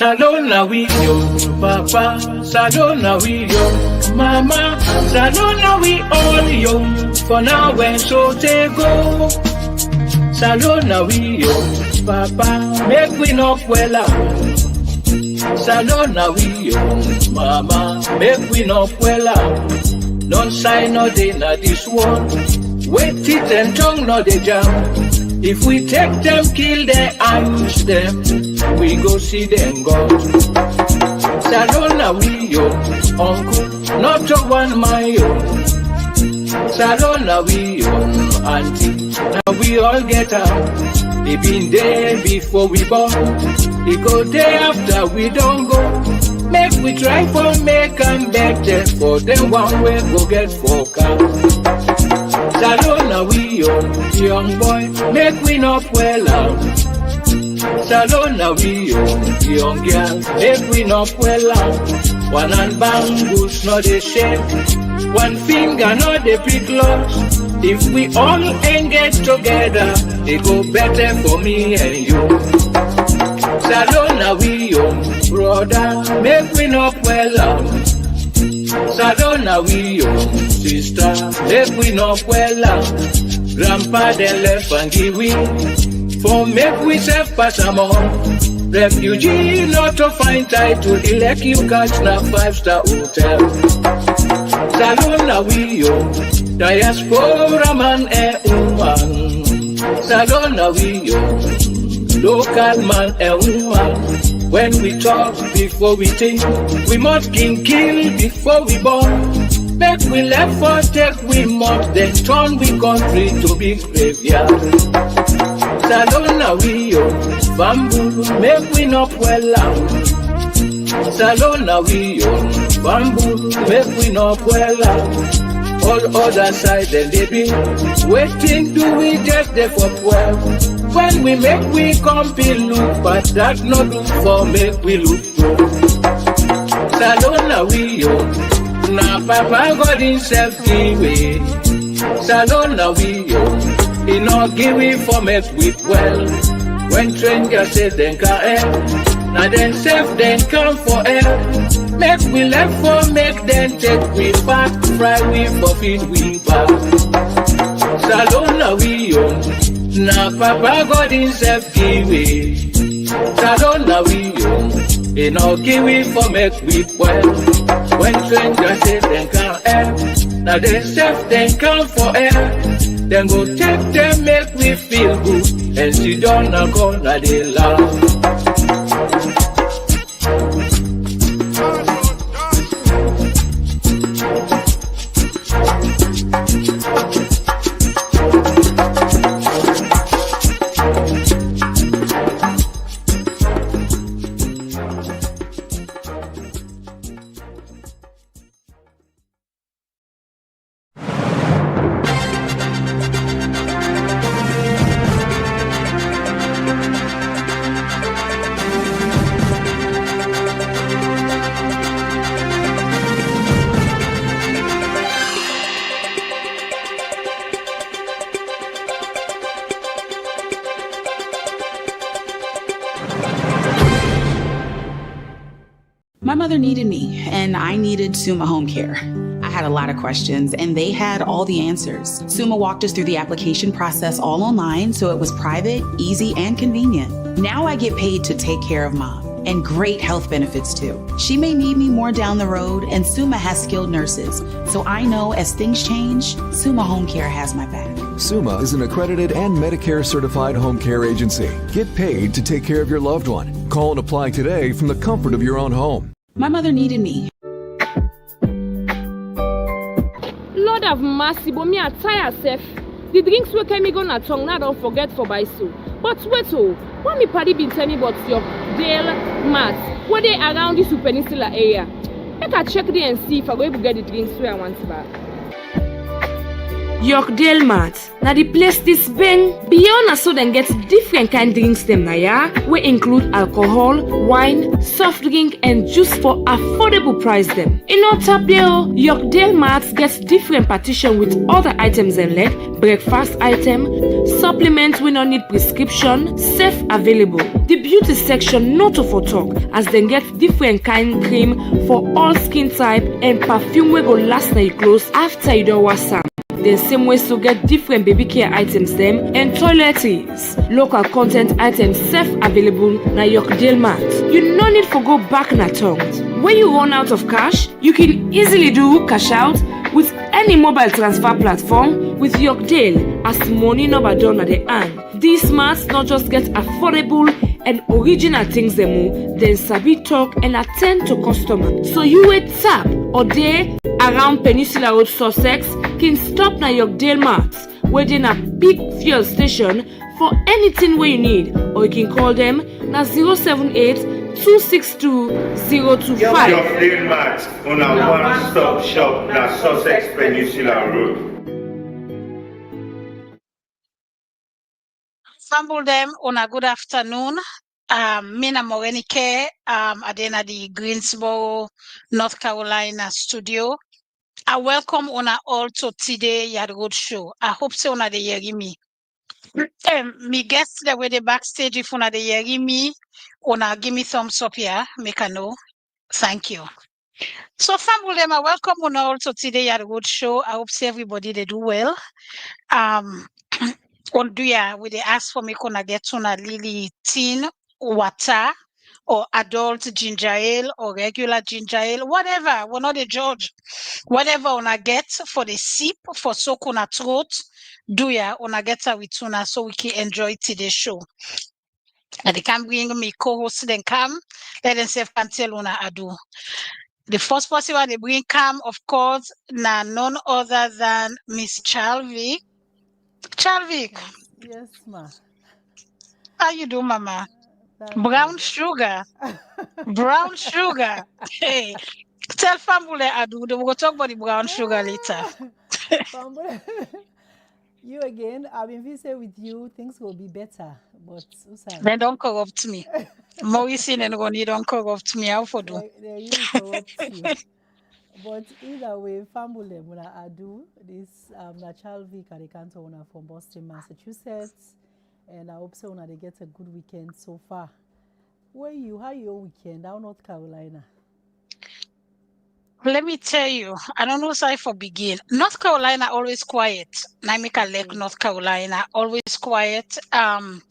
Salona we yo, Papa, Salona we yo, Mama, Salona we all yo, for now when so they go. Salona we yo, Papa, make we not well out. Salona we yo, Mama, make we not well out. Don't sign no day na this one. Wait teeth and tongue no they jam. If we take them, kill them, and use them, we go see them go. Salona we yo, uncle, not to one my yo. Salona we yo, auntie, now we all get out. They been there before we born. They go there after we don't go. Make we try for make and beg them for them one way go get forecast. Salona we young boy, make we not well out. Salona we young girl, make we not well out. One hand bamboo, not a shake. One finger, not a big loss. If we all engage together, it go better for me and you. Salona we brother, make we not well out. Salona we sister, make we not well out. Grandpa then left and give we, for make we self pass among. Refugee not to find title, elect you catch na 5-star hotel. Salona we diaspora man and woman. Salona we local man and woman. When we talk before we think, we must kill before we born. Make we left for take we must, then turn we country to be graveyard. Salona we bamboo, make we not well out. Salona we bamboo, make we not well out. All other side then they be waiting, do we just there for 12? When we make we compete look, but that not look for make we look good. Salona we na Papa God himself give way. Salona we he not give we for make we well. When strangers say then can help, now then self then come for help. Make we left for make them take we back, fry we for feed we back. Salona we na Papa God himself give we. Salona we he not give we for make we well. When strangers say them can help, now they self then come for help. Then go take them make we feel good, and sit down and corner they laugh. My mother needed me, and I needed Summa Home Care. I had a lot of questions, and they had all the answers. Summa walked us through the application process all online, so it was private, easy, and convenient. Now I get paid to take care of Mom, and great health benefits too. She may need me more down the road, and Summa has skilled nurses, so I know as things change, Summa Home Care has my back. Summa is an accredited and Medicare certified home care agency. Get paid to take care of your loved one. Call and apply today from the comfort of your own home. My mother needed me. Lord have mercy, but me I tire self. The drinks we can me go na tongue now don't forget for buy so. But wait what me party been tell me about your Dale Mart? What they around this peninsula area? Make I check there and see if I go able to get the drinks where I want to buy. Yorkdale Mart. Now the place this bang beyond a so then get different kind drinks them na ya. We include alcohol, wine, soft drink and juice for affordable price them. In our tap there, Yorkdale Mart gets different partition with other items and like breakfast item, supplements we don't need prescription, safe available. The beauty section not for talk as they get different kind cream for all skin type and perfume we go last na your clothes after you don't wash some. The same ways to get different baby care items them and toiletries. Local content items safe available na Yorkdale Mart. You no need for go back na tongues. When you run out of cash, you can easily do cash out with any mobile transfer platform with Yorkdale as money number done at the end. These marts not just get affordable and original things them then sabi talk and attend to customers. So you wait tap or there around Peninsula Road Sussex can stop na Yorkdale Mart where they a big fuel station for anything where you need or you can call them na 078 262 025. Yorkdale Mart on a one-stop shop na Sussex Peninsula Road. Fambul them on a good afternoon. Mina Morenike, Adena the Greensboro, North Carolina studio. I welcome una all to today Yad Rod show. I hope so una de hearing me. Me guests the way the backstage if una de hearing me, una give me thumbs up here, make a know. Thank you. So Fambul them, I welcome una all to today Yad Rod show. I hope so everybody they do well. On do ya we they ask for me gonna get on a lily teen water or adult ginger ale or regular ginger ale, whatever. We're not a judge. Whatever on get for the sip for soak on a throat, do ya on a get her with tuna so we can enjoy today's show. And they can bring me co-host then come, let them say can tell una ado. The first person they bring come, of course, none other than Miss Chalvik. Chalvik. Yes, ma. How you do, Mama? Thank Brown God. sugar. Brown sugar. Hey, tell family I do. We'll talk about the brown sugar later. Pambo- you again. I mean, if you say with you, things will be better. But Usan, They don't corrupt me. Maurice and Ronnie don't corrupt me. How for do? they really corrupt you. But either way, Fambule Muna Adu, this Nachal Vic Arikanto una from Boston, Massachusetts. And I hope so una they get a good weekend so far. How your weekend? Down North Carolina. Let me tell you, I don't know say for begin. North Carolina always quiet. Naimika Lake, North Carolina, always quiet. The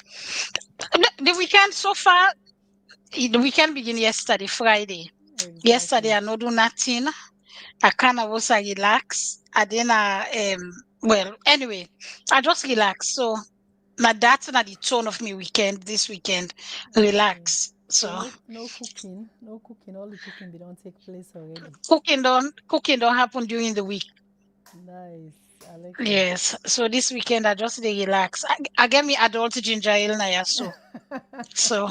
weekend so far, the weekend begin yesterday, Friday. Exactly. Yesterday I no do nothing. I kind of was relax. I didn't well anyway, I just relax. So now that's not the tone of me weekend this weekend. Relax. So no cooking. No cooking. All the cooking they don't take place already. cooking don't happen during the week. Nice. I like that. Yes. So this weekend I just relax. I get me adult ginger ale na so. So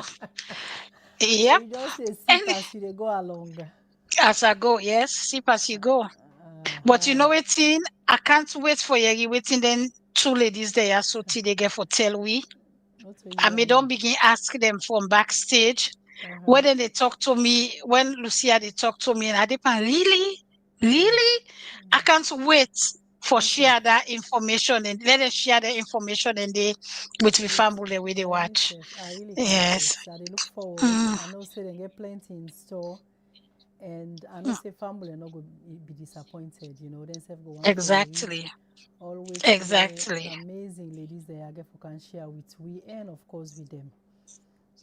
yeah. So you just say sip as you go along. As I go, yes, sip as you go. But you know waiting, I can't wait for you waiting then two ladies there so till they get for tell we. I may don't begin ask them from backstage. When they talk to me, when Lucia they talk to me and I depend really? I can't wait for share that information and let us share the information and they with the family where they watch. I really Yes. I they look forward. I know say they get plenty in store. And I know say family are not going to be disappointed, then self go on. Exactly. Always exactly. Amazing ladies there I get for can share with we and of course with them.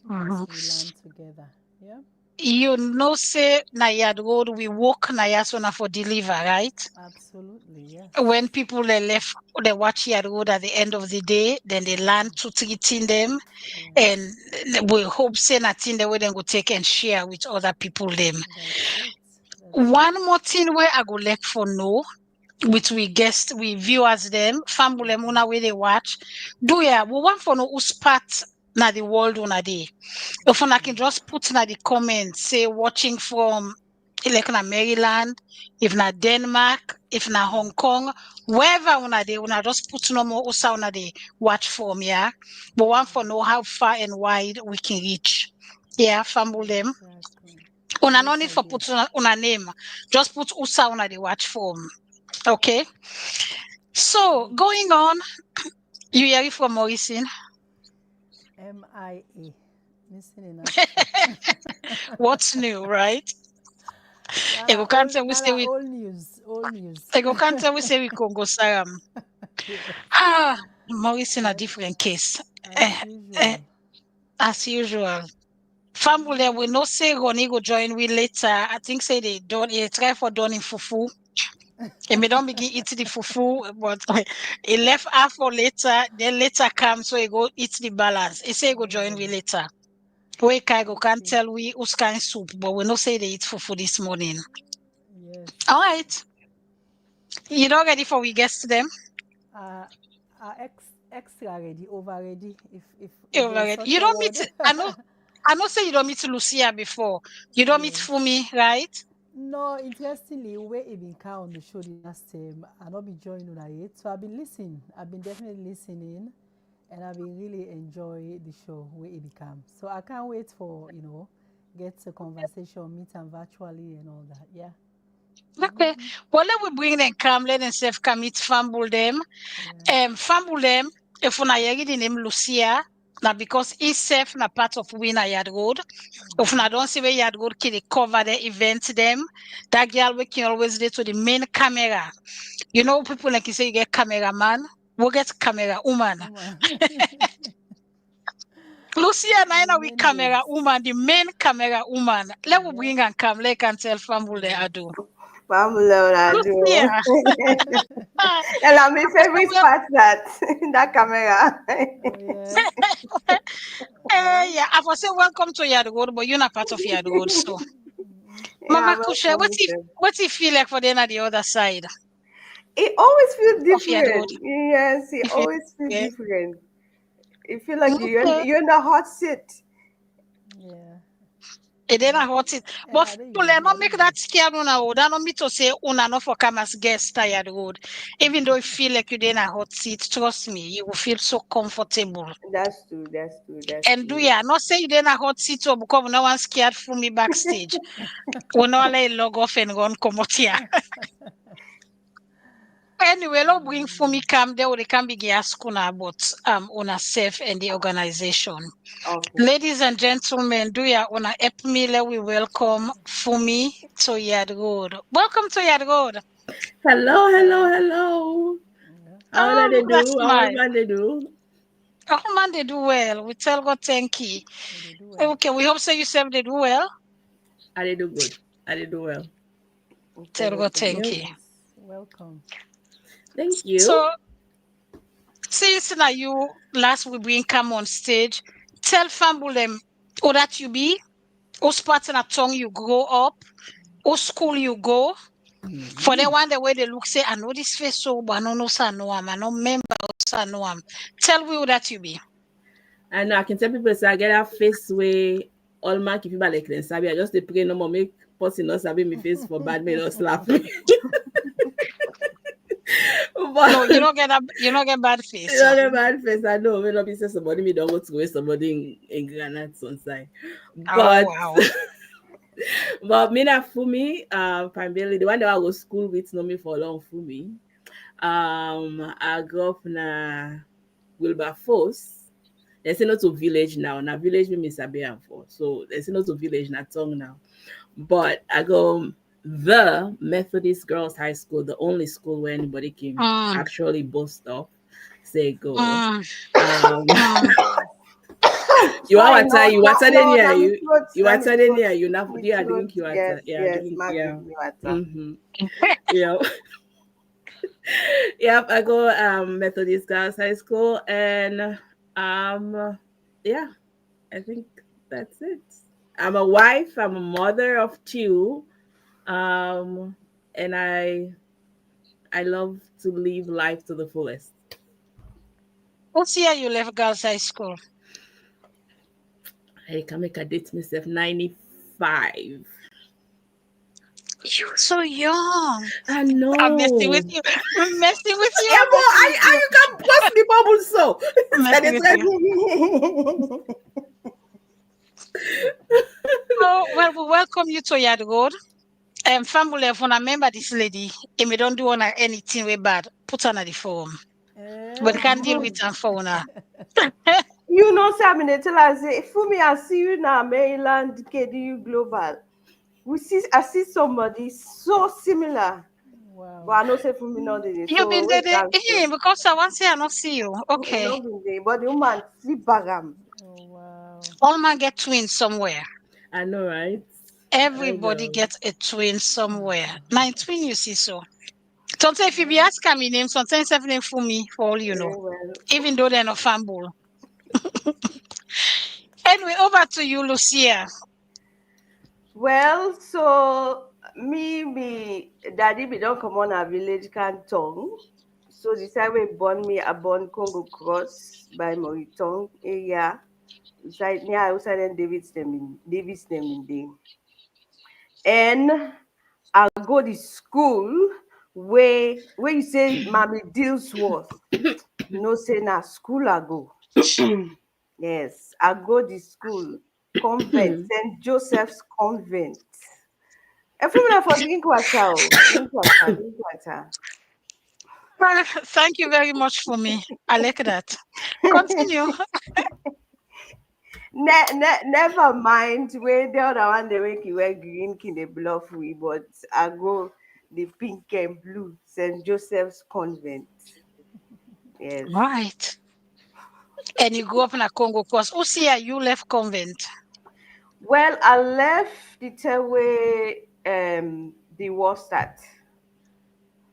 Mm-hmm. We learn together. Yeah. You know, say na Yad Rod, we work na Yasona for deliver, right? Absolutely, yes. When people they left, they watch Yad Rod at the end of the day, then they learn to treating them, and we hope say nothing the way they go take and share with other people them. One more thing where I go like for know, which we guest, we viewers them, family muna where they watch, do ya, we want for know who's part na the world on a day. If I can just put in the comments, say watching from like na Maryland, if na Denmark, if na Hong Kong, wherever una dey, una just put no more usa una dey watch from, yeah. But one for know how far and wide we can reach. Yeah, fumble them. Exactly. Una no Yes, need I for do. put una name. Just put usa una dey watch from. Okay. So going on, you hear it from Morrison. MIA, missing in action. What's new, right? Nana Ego can't old, tell we say Nana we old news, old news. Ego can't tell we say we Congo Saram. Yes, Ah, Morrison a yes, different case. as Eh, eh, usual. as usual. Family we no say Ronnie go join we later. I think say they don't try for done in fufu. And me don't begin eat the fufu, but he left half for later, then later come, so he go eat the balance. He say he go join we Oh, later. We can go can't okay. tell we who's kind soup, but we no say they eat fufu this morning. Yes. All right. You not ready for we guess them? Uh, extra ready, over ready. If You there is already. such You a don't word. meet. I know. Say you don't meet Lucia before. You don't meet Yes. Fumi, right? No, interestingly, where it been count on the show the last time, I not be joining on it. So I've been listening. I've been definitely listening, and I've been really enjoy the show where it become. So I can't wait for get a conversation, meet them virtually and all that. Yeah. Okay. Well, let we bring them come. Let them self come meet fumble them. Yeah. Fumble them. If una hear the name Lucia, now because he self na part of Winner Yad Road. If una don't see where Yad Road can cover the event them, that girl we can always there to the main camera. You know, people like you say you get cameraman, we get camera woman. Woman. Lucia The Naina we main camera babes. woman, the main camera woman. Let me Yeah. bring and come, let can tell Fambule Yes. Adu. Pamela Lucia. do. Ah, And my favorite well, part that that camera. Oh yeah. yeah, I was say welcome to Yard Road, but you're not part of Yard Road, so. Yeah, Mama Kusha, welcome. what's it feel like for them at the other side It always feels of Yard Road? different. Yes, it If you always feels yeah. different. You feel like Okay. you're in the hot seat. Yeah. It ain't a hot it. But I don't people use. not I make don't that use. scared una road. I don't mean to say una not for come as guest Yard Road. Even though you feel like you're in a hot seat, trust me, you will feel so comfortable. That's true. That's true. That's And do true. ya not say you then a hot seat or because no one scared for me backstage. We no let log off and run come out here. Anyway, lo bring for me come there they can begin ask una about una self and the organization. Okay. Ladies and gentlemen, do ya una help me let we welcome Fumi to Yard Road. Welcome to Yard Road. Hello, hello, Welcome. hello. Yeah. How do they That's do? How my everybody do? oh man, they do well. We tell God thank you. Yeah, they do well. Okay, we hope so you self they do well. I did do good. I did do well. Tell God thank Yep. you. Yes. Welcome. Thank you. So since now you last we bring come on stage, tell Fambul them who that you be, whose part in a tongue you grow up, whose school you go. For the one the way they look, say, I know this face so but I don't know sir, I know him. I know member sir, I know him. Tell me who that you be. I know I can tell people say I get that face way all my people like them sabi. I just dey pray no more make person not sabi me face for bad me not slap me. No, But you don't get bad face. you So. know the bad face. I know may not be say somebody me don't go to waste somebody in granite on side. Oh But wow. but me na Fumi, primarily the one that I go school with know me for long Fumi. I grew up na Wilberforce. They say not to village now. Now village me miss Sabian for. So they say not to village na tongue now. But I go the Methodist Girls High School, the only school where anybody can Mm, actually boast of. Say go. mm, Um mm. you are Sorry, what you no, what are no, near let me you float. you Let what me are float. near you now Me you are float. drink you water. Yes, Yeah, yes, drink Mark, give yeah. me water. Mm-hmm. Yeah. Yep, I go Methodist Girls High School and yeah, I think that's it. I'm a wife, I'm a mother of two. And I love to live life to the fullest. What year you left girls high school? I can make a date myself 95. You're so young. I know. I'm messing with you. I'm messing with you. Yeah, I'm but messing with you. you can bust the bubble so. I'm And messing it's with like, you. Oh, well, we welcome you to Yad Rod. Family, if you remember this lady, if we don't do on her anything way bad, put her on the phone. We can't deal with her phone. You know, Sam, they tell us, say, Fumi, I see you now, Maryland, KDU Global. I see somebody so similar. But Wow. I know say Fumi not did it. You've So been we there, can say, because I want to say I not see you. Okay. not been there. But the woman flip bagam. Oh, wow. All man get twins somewhere. I know, right? I Everybody know. gets a twin somewhere. Now, twin, you see so. Sometimes if you be asking me name, sometimes I name for me, for all you know. Well, Even though they're not fumble. Anyway, over to you, Lucia. well, so me daddy be don't come on a village canton. So the side way born me a born Congo Cross by Moriton area. Side near outside and David's name in there. And I go to school where you say Mammy Dillsworth. No say na school I go. Yes, I go to school. Convent, St. Joseph's Convent. Everyone for drink water. Drink water, drink water. Well, thank you very much for me. I like that. Continue. Never mind where the other one they make you wear green kin they bluff we, but I go the pink and blue St. Joseph's Convent. Yes. Right. And you grew up in a Congo course. Usia, you left convent. Well, I left the tell where the war start.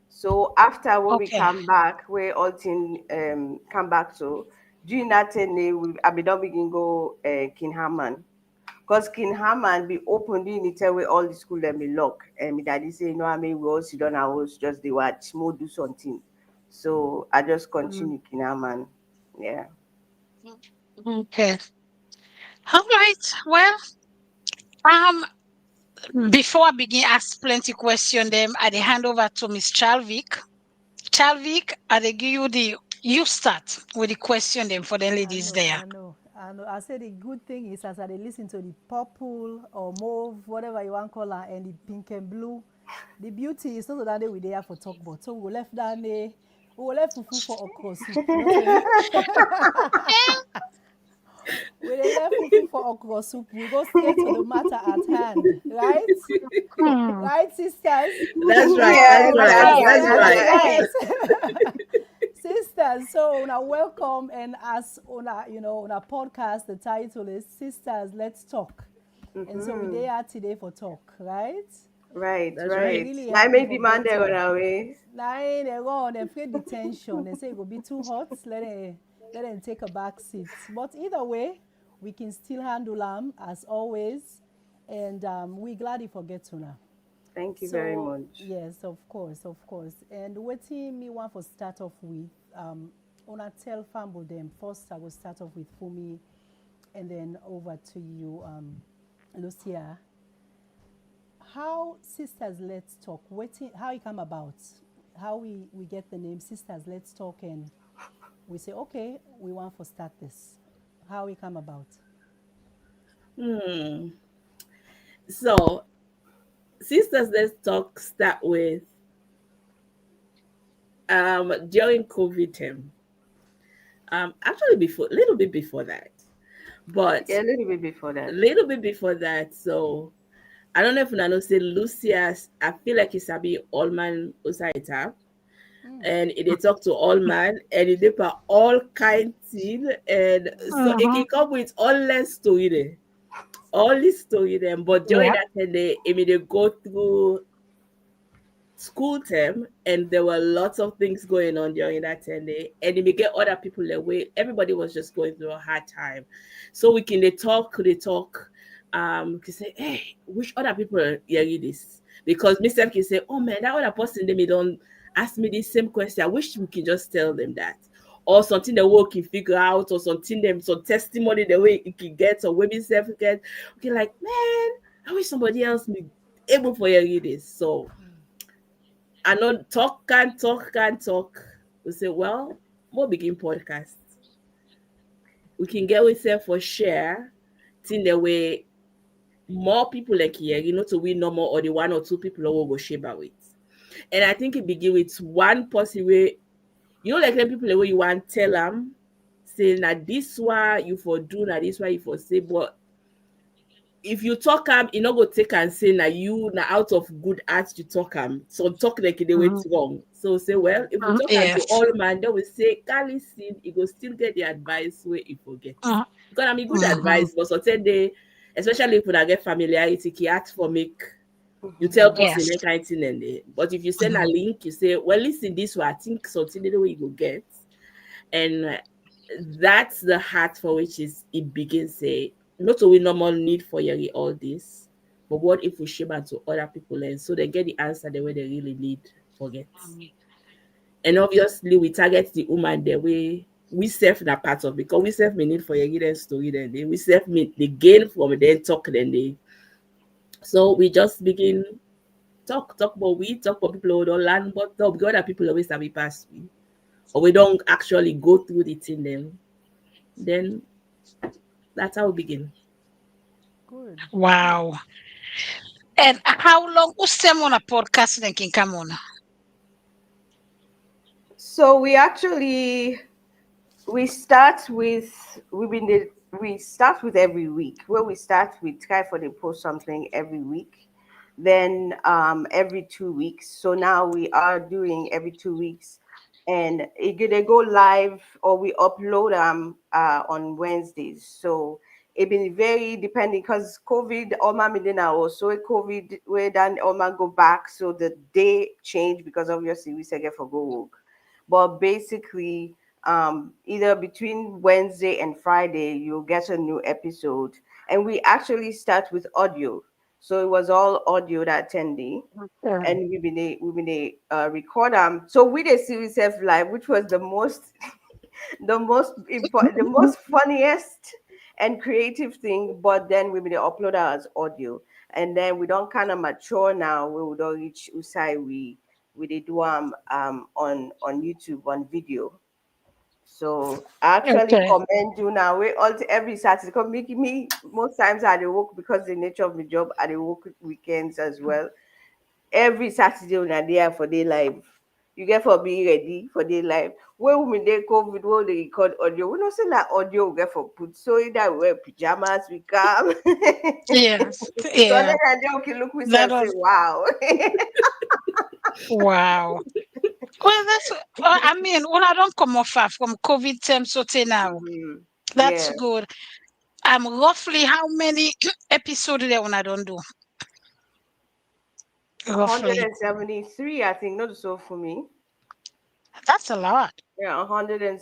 So after when we Okay. come back, where all thing come back to during that 10 day we I be done begin go King Haman. Because King Haman be open during the time where all the school them be locked. And my daddy say, no, I mean we all sit down our house, just they watch more do something. So I just continue King Haman. Yeah. Okay. All right. Well, um, before I begin ask plenty question them, I dey hand over to Miss Chalvik. Chalvik, I dey give you you start with the question them for the ladies there. I know. I say the good thing is as I dey listen to the purple or mauve, whatever you want call her, and the pink and blue, the beauty is not that day we there for talk about. So we go left down there, we go left fufu for okra soup. You know we dey left fufu for okra soup. We go straight to the matter at hand, right? Hmm. Right, sisters? That's right. Yes, That's right. yes, That's right. yes. Sisters, so una welcome, and as una una podcast, the title is Sisters Let's Talk. And so we there today for talk, right? Right, That's So right. we really I happy may for demand get on on. our way. Now they go on, they feel the tension. They say it will be too hot. Let them take a back seat. But either way, we can still handle them as always, and we glad you forget to now. Thank you very So much. yes, of course, of course. And waiting me want to start off with una tell family them first. I will start off with Fumi, and then over to you, Lucia. How Sisters Let's Talk? Waiting, how it come about? How we get the name Sisters Let's Talk, and we say okay, we want to start this. How it come about? So, Sisters Let's Talk start with during COVID time. Actually before, little bit before that. But Yeah, a little bit before a that. little bit before that, so I don't know if I know say Lucia, I feel like it's a be all man Usaita. And it talk to all man and it did all kind thing, and so it can come with all less story there. All this story them, but during Yeah. that time they go through school term and there were lots of things going on during that 10 day, and it may get other people away. Everybody was just going through a hard time. So we can they talk, can say, hey, which other people hearing this? Because Mr. can say, oh man, that other person they may don't ask me the same question. I wish we can just tell them that. Or something the work can figure out, or something them some testimony the way it can get, or maybe self get. Okay, like man, I wish somebody else me able for you this. So I know can't talk. We say, well, we'll begin podcast. We can get with them for share. In the way more people like here, to win no more or the one or two people who will go share with. And I think it begin with one person where like the people where you want tell them, say that this why you for do, that this why you for say, but if you talk you not go take and say now you now out of good art you talk so talk like they went wrong. So say, well, if we talk to Yes. all man, then we say, can listen, you go still get the advice where you forget. Because I mean good advice, but so tell they, especially if you get familiarity, he ask for make you tell person that kind of thing and they. But if you send a link, you say, well, listen, this way, I think something the way you go get. And that's the heart for which is it begins say, not only normal need for you all this, but what if we share to other people and so they get the answer the way they really need forget. And obviously we target the woman the way we self that part of, because we self may need for your guidance story then we self meet the gain from then talk then they. So we just begin talk about we talk about people who don't learn, but the other people always have we pass we, or we don't actually go through the thing then that's how we begin. Good. Wow. And how long ustem on a podcast then can come on? So we start with we start with every week, where we start with try for the post something every week, then every 2 weeks. So now we are doing every 2 weeks, and they go live or we upload them on Wednesdays. So it been very depending because COVID Oma Medina also COVID where then Oma go back, so the day change because obviously we say get for go work. But basically, either between Wednesday and Friday, you'll get a new episode. And we actually start with audio. So it was all audio that attendee. And we've been record so we did series F live, which was the most the most important, the most funniest and creative thing. But then we been upload as audio, and then we don't kind of mature now. We would all reach Usai. We did do on YouTube on video. So I actually Okay. commend you now. We all every Saturday because me most times I dey work because the nature of the job I dey work weekends as well. Every Saturday when I there for day live. You get for be ready for day live. When we dey COVID, when they record audio, we not say that audio we get for put. So either we wear pajamas, we come. Yes. So then Yeah. I dey okay look we say That was wow. wow. Well, that's. I mean, when I don't come off from COVID time, so till now, Mhm. that's Yeah. good. Roughly how many episodes there when I don't do? Roughly, 173, I think, not so for me. that's a lot. Yeah,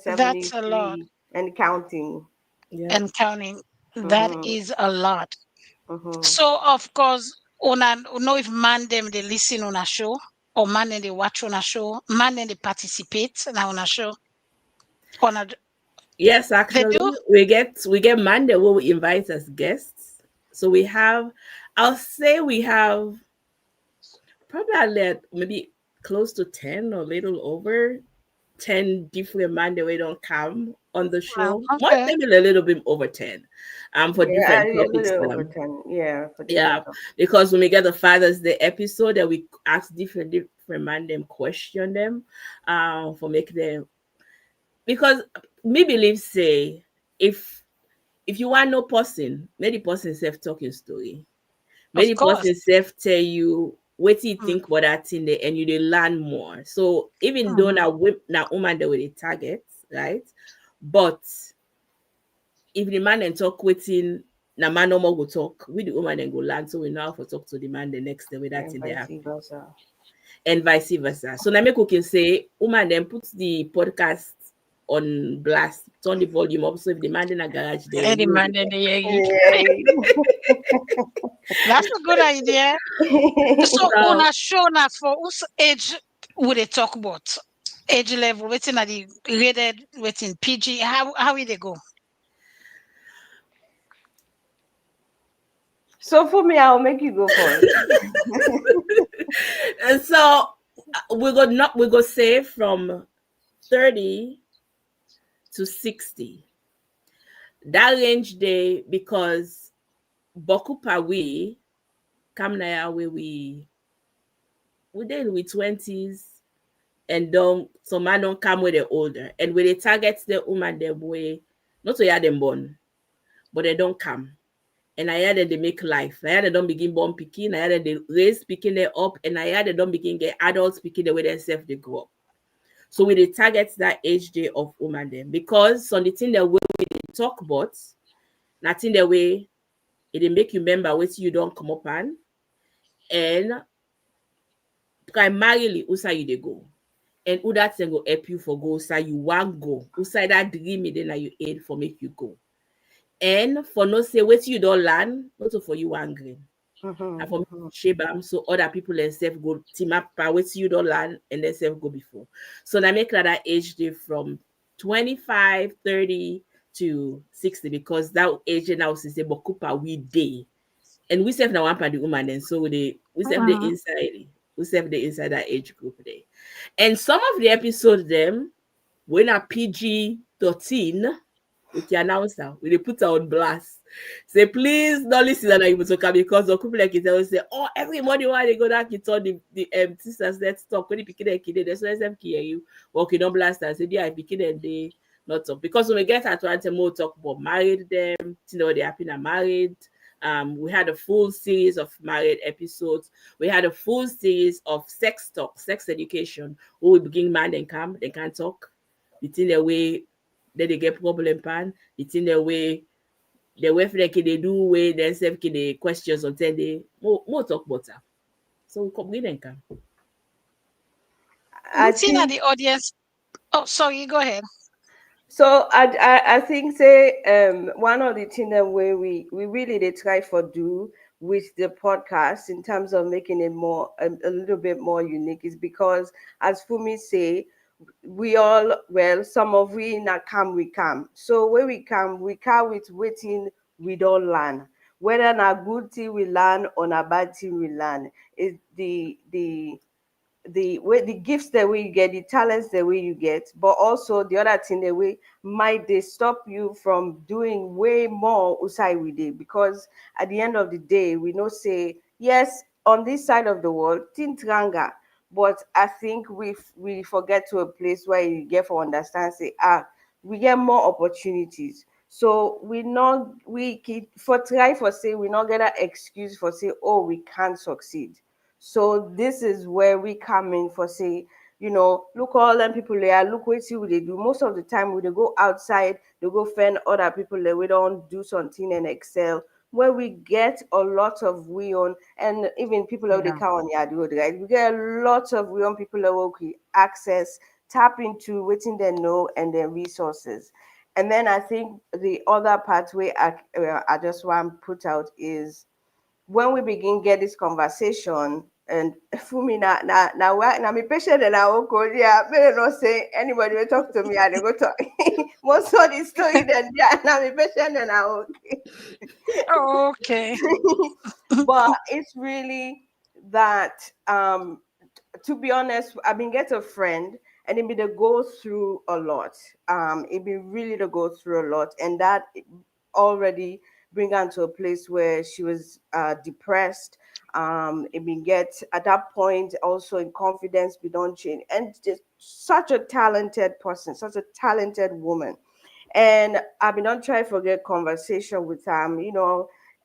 That's a lot, 173 and counting. Yeah. and counting. That Mm-hmm. is a lot. Mm-hmm. So of course, on a know if man them they listen on a show, or man them they watch on a show, man them they participate now on a show. On a Yes, they actually, do. we get Monday where we invite as guests. So we have, I'll say we have probably maybe close to 10 or a little over 10 different Monday we don't come on the Wow. show. More Okay. maybe a little bit over 10 for Yeah, different a topics. little over 10. Yeah, for Yeah, different topics. because when we get the Father's Day episode that we ask different man them question them for make them, because me believe say if you want no person, many person self talking story. Of Many course. person self tell you what you Mm, think about that thing there and you dey learn more. So even though mhm. now woman they will dey target, right? But if the man and talk waiting, na man no more go talk. We the woman then go learn, so we know how to talk to the man the next day with that And thing they vice happen. versa. And vice versa. So now make we can say, woman then put the podcast on blast, turn the volume up. So if the man in a garage there, Any you man then they hear you. Yeah. That's a good idea. So on so a show now for whose age would they talk about? Age level, waiting at the rated, waiting PG. How will they go? So for me, I'll make you go first. And so we go say from 30 to 60. That range day because Bokupa we come now where we did with 20s and don't some man don't come with the older. And when they target the woman them way, not to hear them born, but they don't come. And I hear that they make life. I hear they don't begin born picking. I hear that they raise picking them up. And I hear they don't begin get adults picking the way themselves they grow up. So we they target that age day of woman them because on the thing that way we dey talk about, nothing the way it make you remember what you don't come up and primarily who say you they go. And who that thing go help you for go say you want go. Who say that dream then that you aid for make you go. And for no say what you don't learn, not for you angry. And for me, Shebam, so other people themselves go team up what you don't learn and themselves go before. So I make that age day from 25, 30 to 60 because that age now is a bokupa we day. And we serve now one the woman and so we serve the inside. We serve the inside that age group there. And some of the episodes them when a PG 13 with the announcer, we they put her on blast. Say, please don't listen to that people talk because the couple like it always say, oh, everybody why they go that kids on the sisters let's talk. When you pick it, kid, there's no them hear you. Okay, don't blast and say, yeah, I pick it and they not talk. Because when we get at one more talk about married them, you know, they happen are married. We had a full series of married episodes. We had a full series of sex talk, sex education. Who we begin man and come, they can't talk. It's in the way that they get problem pan. It's in the way they do way themselves the questions on 10 day. More talk about that. So we come in and come. I Looking at think the audience. Oh, sorry, go ahead. so. I think say one of the things that we really they try for do with the podcast in terms of making it more a little bit more unique is because as Fumi say we all well some of we not come we come so when we come with waiting we don't learn whether na good thing we learn or na bad thing we learn is the way the gifts that we get, the talents that way you get, but also the other thing that we might they stop you from doing way more usai we did because at the end of the day we know say yes on this side of the world tintranga, but I think we forget to a place where you get for understand say we get more opportunities. So we not we keep for try for say we not get an excuse for say oh we can't succeed, so this is where we come in for say, look all them people there, look what see what they do. Most of the time when they go outside, they go find other people that we don't do something and excel. Where we get a lot of we on and even people that they Yeah. count on Yad Rod, right? We get a lot of we on people that will access, tap into waiting they know and their resources. And then I think the other part where I just want to put out is when we begin get this conversation and Fumi na me patient and I will call yeah better not say anybody will talk to me and they go talk most of the story then yeah now me patient and I will Oh, okay. but it's really that to be honest, I've been get a friend and it be to go through a lot. It be really to go through a lot, and that already bring her to a place where she was depressed. It been get at that point also in confidence we don't change, and just such a talented person, such a talented woman. And I've been on trying to forget conversation with him.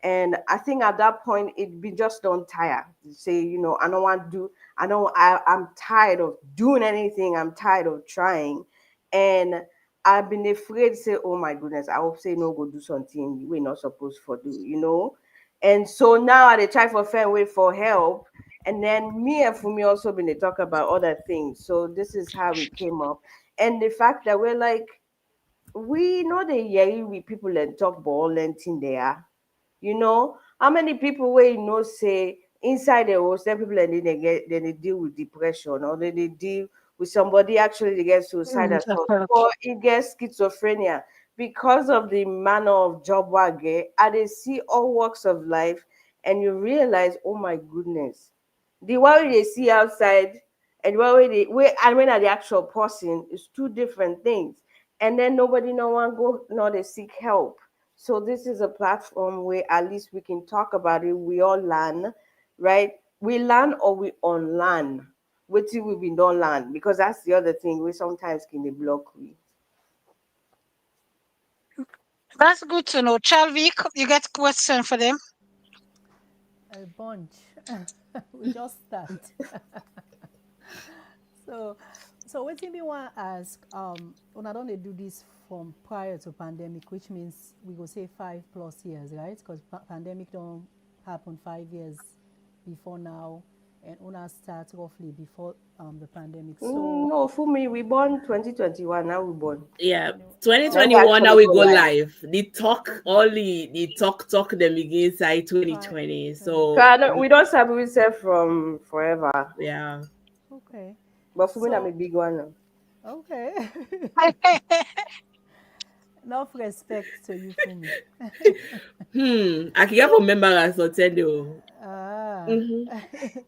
And I think at that point it be just don't tire. Say, I don't want to do I'm tired of doing anything, I'm tired of trying. And I've been afraid to say, oh my goodness, I hope say no go do something we're not supposed to do. And so now they try for find way for help. And then me and Fumi also been to talk about other things. So this is how we came up. And the fact that we're like, we know the hear with people and talk ball and thing there. How many people where say inside the house, then people and they deal with depression or they deal with somebody actually they get suicidal thoughts or it gets schizophrenia because of the manner of job wage and they see all walks of life and you realize, oh my goodness, the one they see outside and the one way they where I mean at the actual person is two different things. And then nobody no one go no they seek help. So this is a platform where at least we can talk about it. We all learn, right? We learn or we unlearn. What till we don't learn because that's the other thing we sometimes can they block we. That's good to know. Chalvik, you get question for them? A bunch. We just start. So, so what me want to ask? When I don't do this from prior to pandemic, which means we go say 5+ years, right? Because pandemic don't happen 5 years before now, and una start roughly before the pandemic. So No, for me, we born 2021. Now we born. Yeah, Now we 2021 now actually we go go live. live. The talk only the talk them begin inside 2020. So We don't serve ourselves from forever. yeah. okay, But for me, I'm a so big one now. okay, enough respect to you, Fumi. I can get So from member as Otendo. ah, Mm-hmm.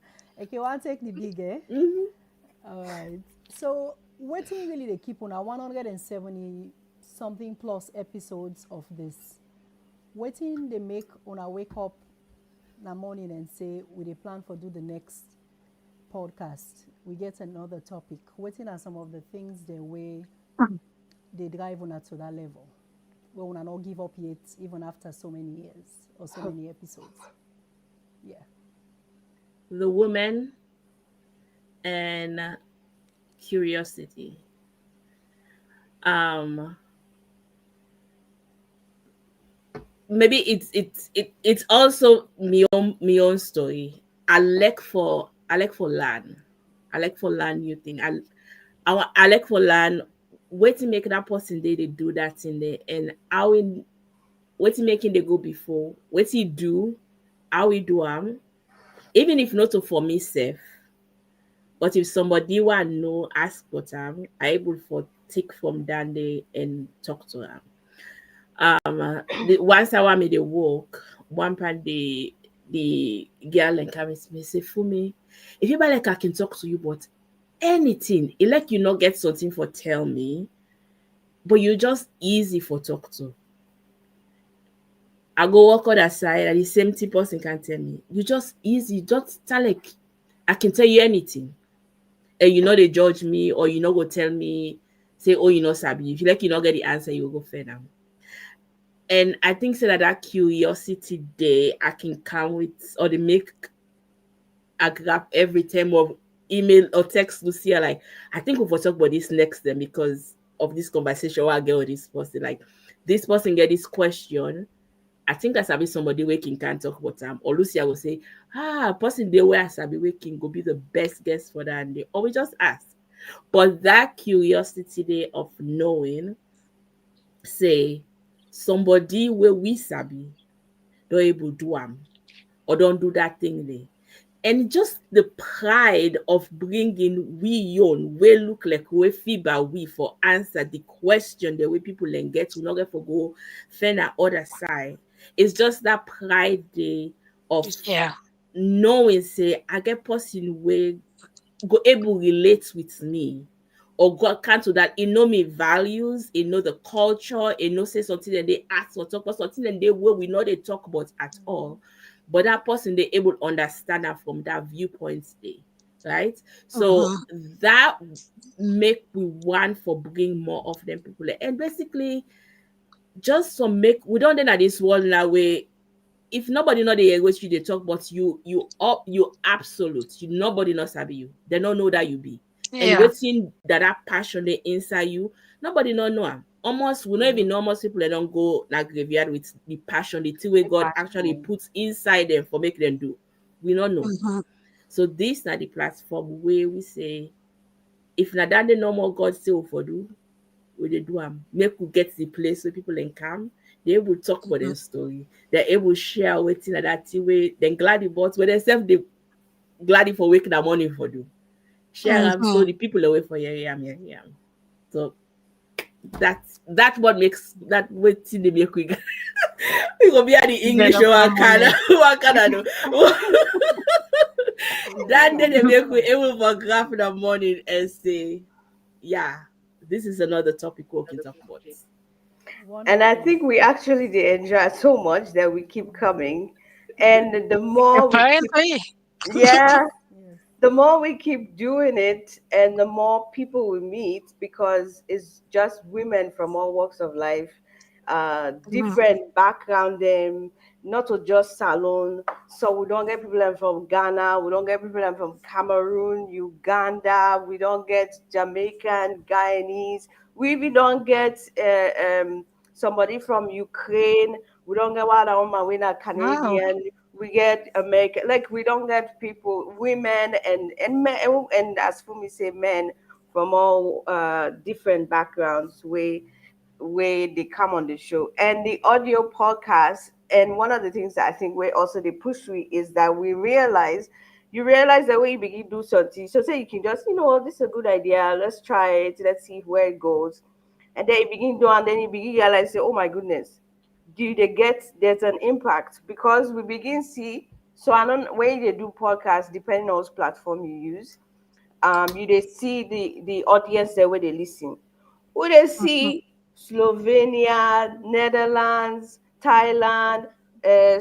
okay, want take the big Mm-hmm. All right. So, waiting really they keep on a 170 something plus episodes of this. Waiting they make on a wake up in the morning and say we they plan for do the next podcast. We get another topic. Waiting are some of the things the way they drive on to that level. We will not give up yet, even after so many years or so many episodes. Yeah. The woman and curiosity. Um Maybe it's also my own story. I like for learn. I like for learn new thing. I like for learn what to make that person they do that in there and how in what to making they go before, what he do, how we do even if not for me safe, but if somebody want know ask what I able for take from down there and talk to them. Once I want me to walk, one part the girl and come to me say, for me, if you like I can talk to you but anything, it like you not get something for tell me, but you just easy for talk to. I go walk on that side and the same thing person can tell me. You just easy, just tell like I can tell you anything. And you know they judge me or you know go tell me, say, oh, you know Sabi. If you like you not get the answer, you will go fair now. And I think so that curiosity day I can come with or they make a grab every time of email or text Lucia like I think we'll talk about this next then because of this conversation I get with this person. Like this person get this question. I think I sabi somebody waking can't talk about them. Or Lucia will say, person they where I sabi waking go be the best guest for that day. Or we just ask. But that curiosity day of knowing, say, somebody where we sabi don't able do or don't do that thing there. And just the pride of bringing we own, we look like we fiber we for answer the question the way people then get to not get for go find our other side. It's just that pride day of Yeah. knowing say I get person way go able relate with me or God can to that, he know me values, he know the culture, he know say something that they ask or talk about something and they will we know they talk about at all. But that person they able to understand that from that viewpoint day, right? So Mm-hmm. that make we want for bring more of them people. And basically just some make we don't know this world now way if nobody know the language you they talk, but you absolute, nobody knows sabi you. They don't know that you be. And Yeah. waiting that passion they inside you, nobody don't know am. Almost we don't even know most people they don't go like graveyard with the passion, the thing where God actually puts inside them for make them do. We don't know. Mm-hmm. So this na the platform where we say if na that the normal God still for do, we they do make we get the place where people can come. They able talk about their story. They're able share waiting at that way. Then glad about when they self they glad for waking the morning for do. Share so Mm-hmm. the people away for yeah. So that's what makes that waiting they make we We gonna be at the English or Money. what can I do? That day they make we able for graph in the morning and say, yeah, this is another topic we can talk about. And I Wonderful. think we actually did enjoy it so much that we keep coming. And the more we keep, Apparently. yeah, Yes. the more we keep doing it and the more people we meet, because it's just women from all walks of life, Mhm. different background, them not to just salon. So we don't get people them from Ghana, we don't get people them from Cameroon, Uganda, we don't get Jamaican, Guyanese, we even don't get somebody from Ukraine, we don't get one woman we're not Wow. Canadian, we get American, like we don't get people, women and men, and as Fumi say, men from all different backgrounds where they come on the show and the audio podcast. And one of the things that I think we also they push we is that we realize you realize that when you begin to do something, so say you can just, this is a good idea, let's try it, let's see where it goes. And then you begin to, and then you begin to realize, say, oh my goodness, do they get there's an impact because we begin see. So I don't when they do podcasts, depending on which platform you use, you they see the audience there where they listen. Who they Mhm. see Slovenia, Netherlands, Thailand,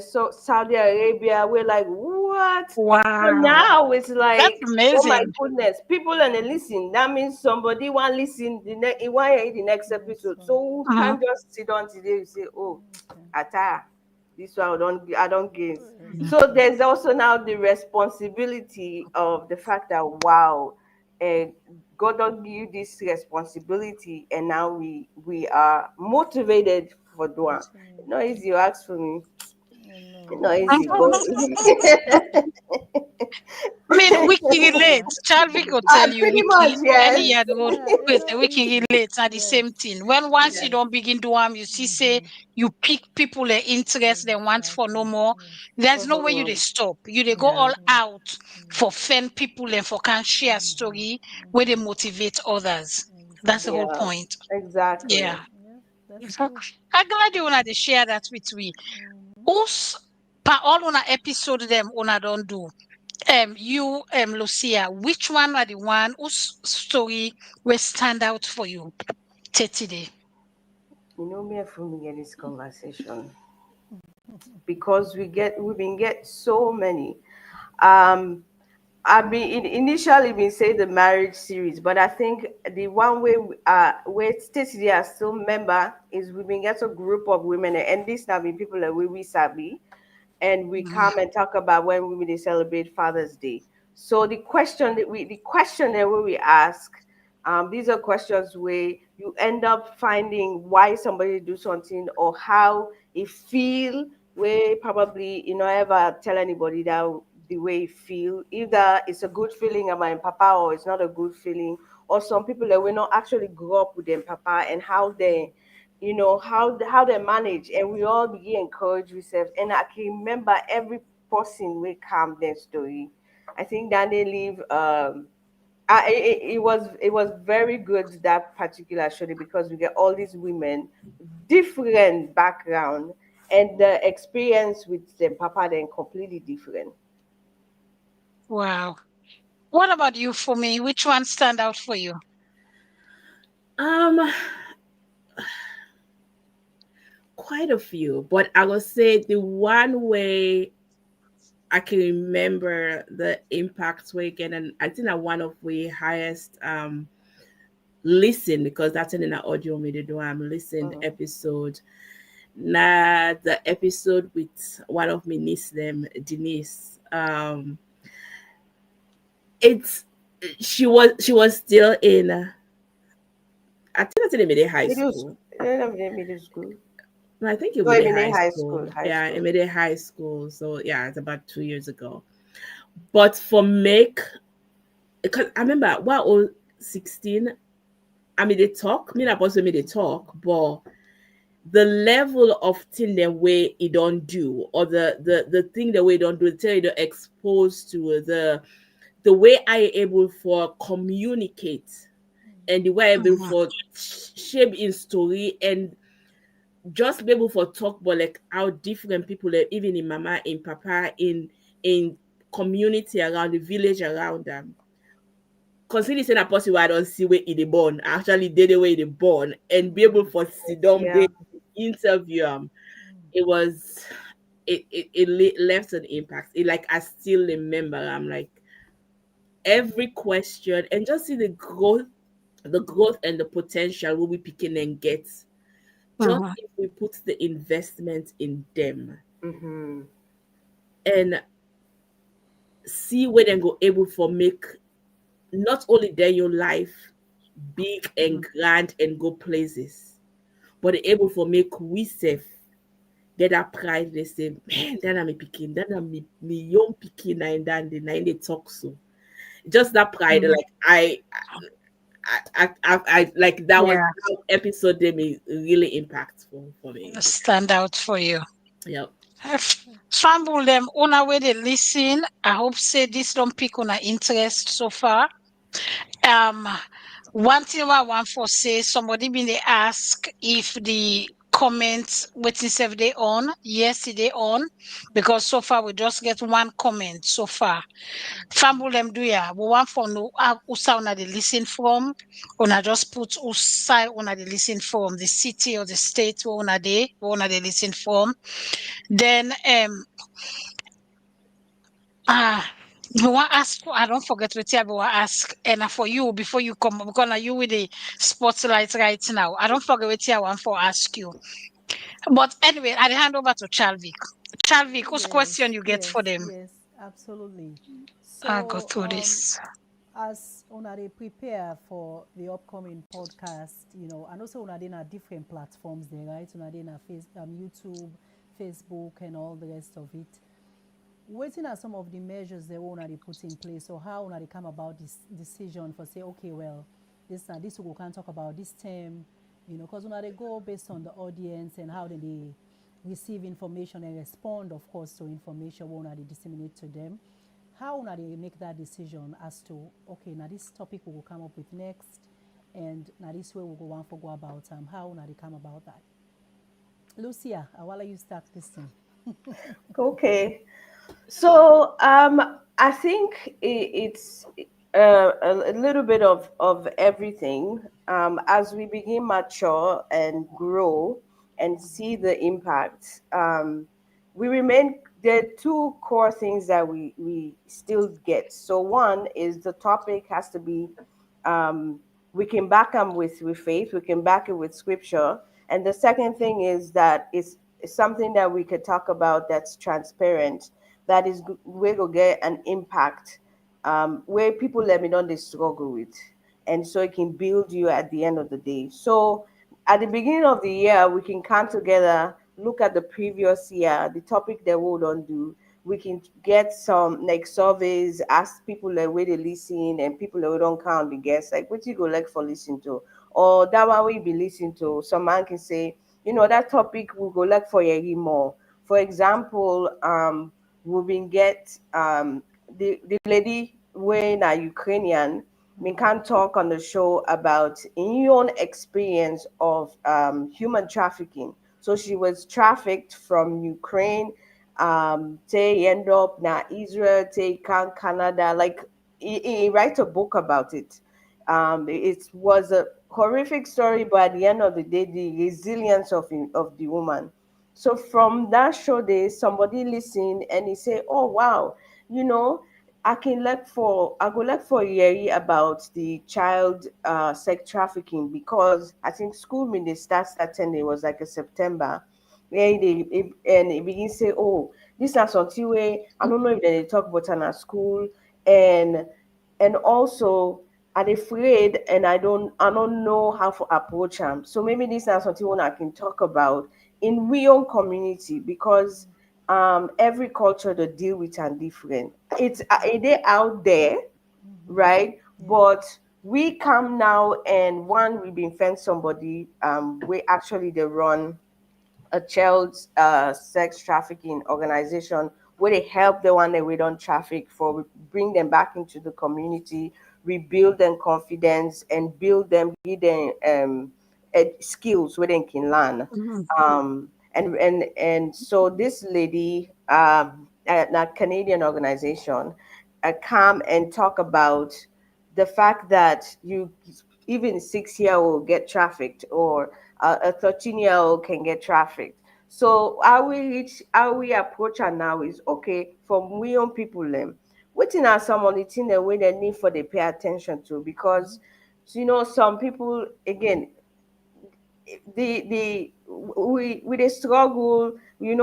so Saudi Arabia. We're like, what? So Wow. now it's That's like, oh my amazing. goodness, people and they listen. That means somebody want listen the next, want hear the next Next episode. one. So we Mhm. can't just sit down today and say, oh, Okay. Atara, this one I don't get. Yes. So there's also now the responsibility of the fact that wow, uh, God don't give you this responsibility, and now we are motivated for doing. Continue. It's not easy. You ask for me. I It's know. not It's easy, not but easy. I mean, we can relate. Chalvik will tell you pretty much any yes. Yad Rod Yeah, it's with not we can easy. relate at the Yes. same thing. When once you Yes. don't begin to you see say you pick people their interest they want for no Exactly. more. Yes. There's no way you they Mhm. stop. You they go all Mm-hmm. out Yes. for fan people and for can share story where they Mm-hmm. motivate others. That's the whole Exactly. Yeah, point. exactly. Yeah. Yeah, that's So true. I'm glad you wanna dey share that with we. Mm-hmm. Us per all on a episode them una don't do. You, Lucia, which one are the one whose story will stand out for you today? Me and Fumi get this conversation because we've been get so many. Um, I've been initially been saying the marriage series, but I think the one way where Stacey are still member is we've been get a group of women, and this now been people that we sabi, and we Mhm. come and talk about when women they celebrate Father's Day. So the question that we ask, these are questions where you end up finding why somebody do something or how it feel. Where probably ever tell anybody that the way you feel, either it's a good feeling about my papa or it's not a good feeling, or some people that we not actually grow up with them papa and how they how they manage, and we all begin encourage ourselves. And I can remember every person will calm their story. I think that they leave it was very good that particular show because we get all these women different background, and the experience with them papa then completely different. Wow. What about you for me? Which one stand out for you? Um, quite a few, but I will say the one way I can remember the impact we get, and I think that one of the highest listen because that's in an audio media do listened Mhm. episode. Now the episode with one of my niece them Denise. It's she was still in I think that's in the middle high Middle school. school. Middle school. No, I think it No, was I the mean high high school. school. High Yeah, school. it made it high school. So yeah, it's about 2 years ago. But for make, because I remember what I was 16. I mean, they talk. Me and also made they talk, but the level of thing the way it don't do, or the thing the way it don't do, tell you to expose to the way I able for communicate and the way I able Mhm. for shape in story and just be able for talk about like how different people are, even in mama, in papa, in community around the village around them. Consider saying a person where I don't see where they born, actually did the way they born, and be able for sit down Yeah. there interview it was it left an impact. It like I still remember. I'm like every question and just see the growth and the potential will be picking and get just Mhm. if we put the investment in them Mm-hmm. and see where they go able for make not only their your life big and grand and go places, but they able for make we safe get that pride. They say, man, that I'm a picking, that I'm me young picking and then they talk so. Just that pride, Mhm. like I like that was Yeah, that episode they me really impactful for me. stand out for you. Yep. Famble them una way they listen. I hope say this don't pick on interest so far. Um, one thing I want for say somebody been they ask if the comments waiting self they on. Yes, they on because so far we just get one comment so far. Famble them do ya. We want for know who sound they listen from. Una just put who side una they listen from the city or the state where una they listen from. Then you want ask I don't forget what you want ask and for you before you come because now you with the spotlight right now. I don't forget what you want for ask you. But anyway, I hand over to Chalvik. Chalvik, whose question Yes, you get for yes, them? yes, absolutely. I'll go So, through this. as una dey prepare for the upcoming podcast, and also una dey na different platforms there, right? Una dey na YouTube, Facebook, and all the rest of it. Wetin are some of the measures they una dey put in place, or how una dey come about this decision for say, okay, well, this we can talk about this term, because una dey go based on the audience and how they receive information and respond, of course, to information we una dey disseminate to them. How una dey make that decision as to, okay, now this topic we will come up with next, and now this way we go one for go about how una dey come about that. Lucia, I will let you start this thing. Okay. So I think it's a little bit of everything. As we begin mature and grow and see the impact, we remain. There are two core things that we still get. So one is the topic has to be um, we can back them with faith. We can back it with scripture. And the second thing is that it's something that we could talk about that's transparent, that is we go get an impact where people let me know they struggle with, and so it can build you at the end of the day. So at the beginning of the year, we can come together, look at the previous year, the topic that we don't do. We can get some like surveys, ask people like where they listen, and people that we don't count the guests, like what you go like for listen to, or that one we be listening to. Some man can say, that topic we go like for a more. For example, we been get the lady when a Ukrainian, we can talk on the show about in your own experience of human trafficking. So she was trafficked from Ukraine, they end up now Israel, they can Canada. Like he write a book about it. It was a horrific story, but at the end of the day, the resilience of the woman. So from that show, there somebody listened and he say, "Oh wow, you know, I go look for a year about the child sex trafficking because I think school when they starting it was like a September." Yeah, and it begin say, "Oh, this is something way I don't know if they talk about it at school and also." I'm afraid and I don't know how to approach them. So maybe this is something one I can talk about in real community because every culture they deal with and different. It's they out there, right? Yeah. But we come now and one we been friend somebody we actually they run a child sex trafficking organization where they help the one that we don't traffic for bring them back into the community, rebuild them confidence and build them, give them skills where they can learn. Mhm. And so this lady, at a Canadian organization, come and talk about the fact that you even 6-year-old get trafficked, or a 13-year-old can get trafficked. So how we approach her now is okay from we young people them. Waiting are some of the thing that we they need for they pay attention to, because some people again, the we they struggle. You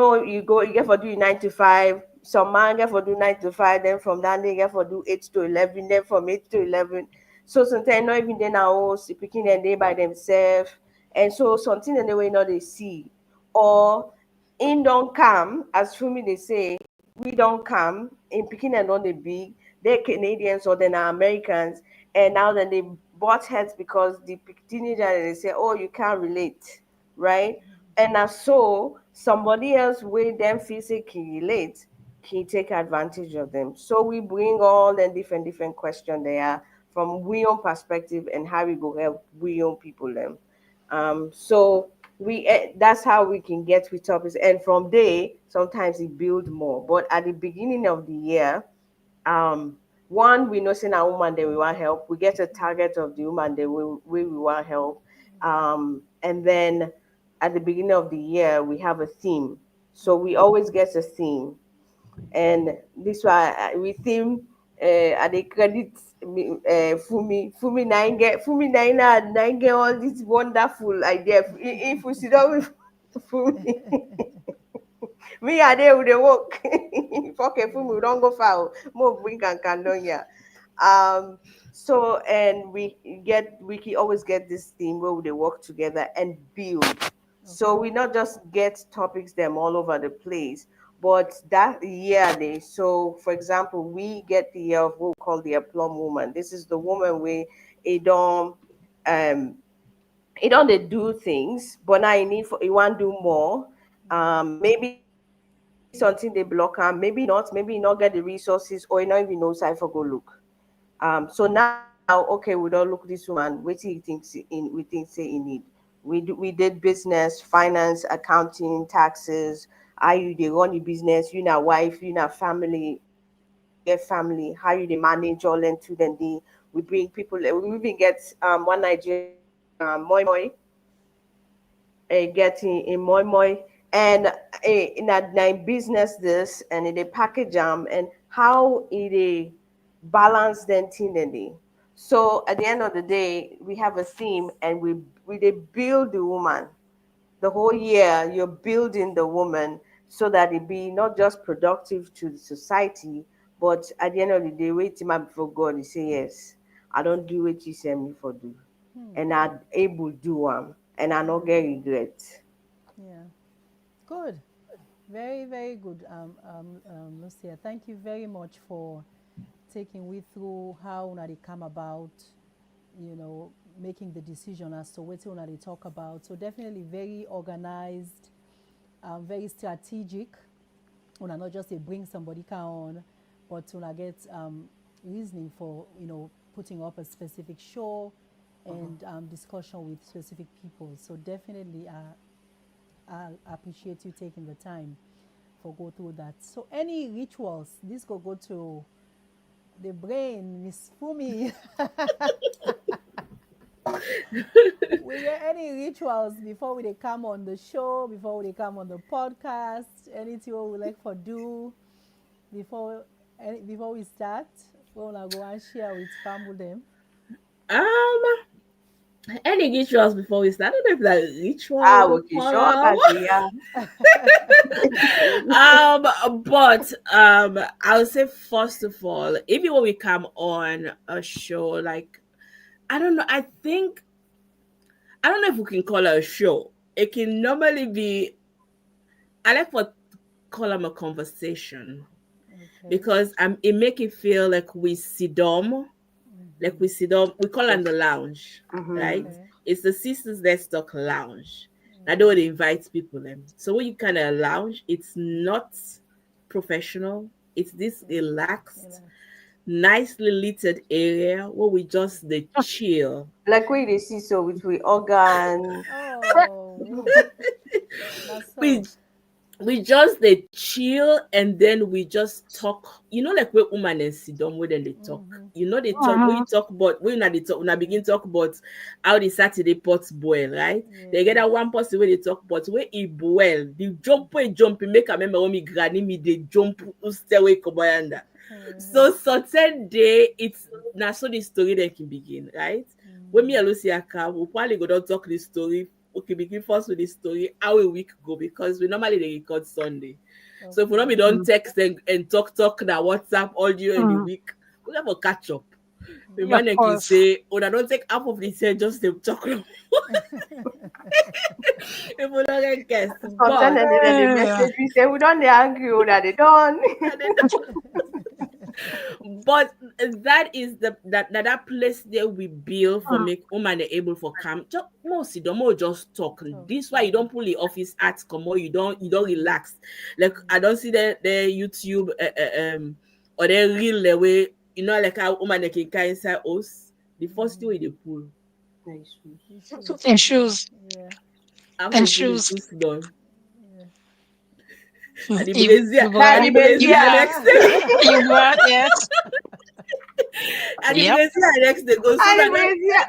get for do 9 to 5. Some man get for do 9 to 5. Then from that they get for do 8 to 11. Then from 8 to 11. So sometimes not even then our picking them day by themselves. And so something that they will not they see, or in don't come as for me they say we don't come in picking and not the big. They're Canadians or then are Americans, and now then they butt heads because the teenager they say, oh, you can't relate, right? And now so somebody else with them physically relate can take advantage of them. So we bring all the different questions there from we own perspective and how we go help we own people them. So that's how we can get with topics, and from there sometimes it build more. But at the beginning of the year, um one, we know saying a woman that we want help, we get a target of the woman that we want help. And then at the beginning of the year we have a theme, so we always get a theme. And this why we theme, at the credit Fumi nine get all this wonderful idea. If we sit down with Fumi, me and they with the work. If okay, Fumi, we don't go far. More bring can down here. Um, so and we can always get this theme where they work together and build. So Okay. we not just get topics them all over the place, but that year they, so for example, we get the year of what we call the plum woman. This is the woman where it um they do things, but now you need for you want to do more. Maybe something they block her, maybe not get the resources, or you not even know side for go look. So now, okay, we don't look this woman. What do you think we think say in need? We did business, finance, accounting, taxes. How you they run the business? You na wife, you na family. You get family. How you they manage all into then the we bring people. We even get one Nigerian get moi moi, getting in moi moi, and in a business this and in the package and how it a balance then thing and the. So at the end of the day we have a theme, and we they build the woman the whole year. You're building the woman so that it be not just productive to the society, but at the end of the day wait him out before God, he say yes, I don't do what you send me for do, and I able do and I not get regret. Yeah. Good. Very, very good, Lucia. Thank you very much for taking we through how una they come about, making the decision as to what una they talk about. So definitely very organized, very strategic. Una not just bring somebody on, but una get reasoning for putting up a specific show and discussion with specific people. So definitely, I appreciate you taking the time for go through that. So any rituals? This go to the brain, Miss Fumi. We get any rituals before we they come on the show, before we they come on the podcast? Anything we would like for do before before we start? We wanna go and share with family them. Um, any rituals before we start? I don't know if that ritual Ah, we okay, sure, follow. that's yeah. But I would say first of all, even when we come on a show, like I don't know, I don't know if we can call it a show. It can normally be, I like what call them a conversation, Okay. because it make it feel like we sit down, we call it the lounge, Mm-hmm. right? Okay. It's the Sistas Let Talk lounge. I don't want to invite people in. So when you kind of lounge, it's not professional. It's this relaxed Relax. nicely lit area where we just the chill. Like where they see so with we organ. Oh, that's We so. we just they chill and then we just talk. You know, like where woman and sit down where then they talk. Mm-hmm. You know they talk when Mhm. you talk about when they talk when I begin talk about how the Saturday pots boil, right? They get Yeah. that one person where they talk about where it boil, the jump where jump make a remember when me granny me they jump stairway come under. Uh-huh. So certain day it's now so the story then can begin, right? When me and Lucia come, we'll probably go down talk the story. Okay, begin first with the story, how a week go because we normally they record Sunday. So if we not Okay. be done text and talk na WhatsApp all during the Mhm. week, we have a catch up. The Of man can course. say, oh, I don't take half of this year just to talk. If we don't get guests, Sometimes but and they Yeah. message we say we don't they angry or that they done. but that is that place there we build for Mm. make woman able for come just most you don't more just talk. Talk. This why you Yeah. don't pull the office ads come on you don't relax like I don't see the YouTube or the real the way you know like how woman they can carry inside us the first thing Mm-hmm. we they pull Nice. Issues. And Yeah. shoes. Yeah. after And they pull the shoes. shoes done Yeah. and the You, brazier you Now brought, the you baby, the brought, next day you brought, yes. and the Yep. brazier the next day go so and that the baby, yeah,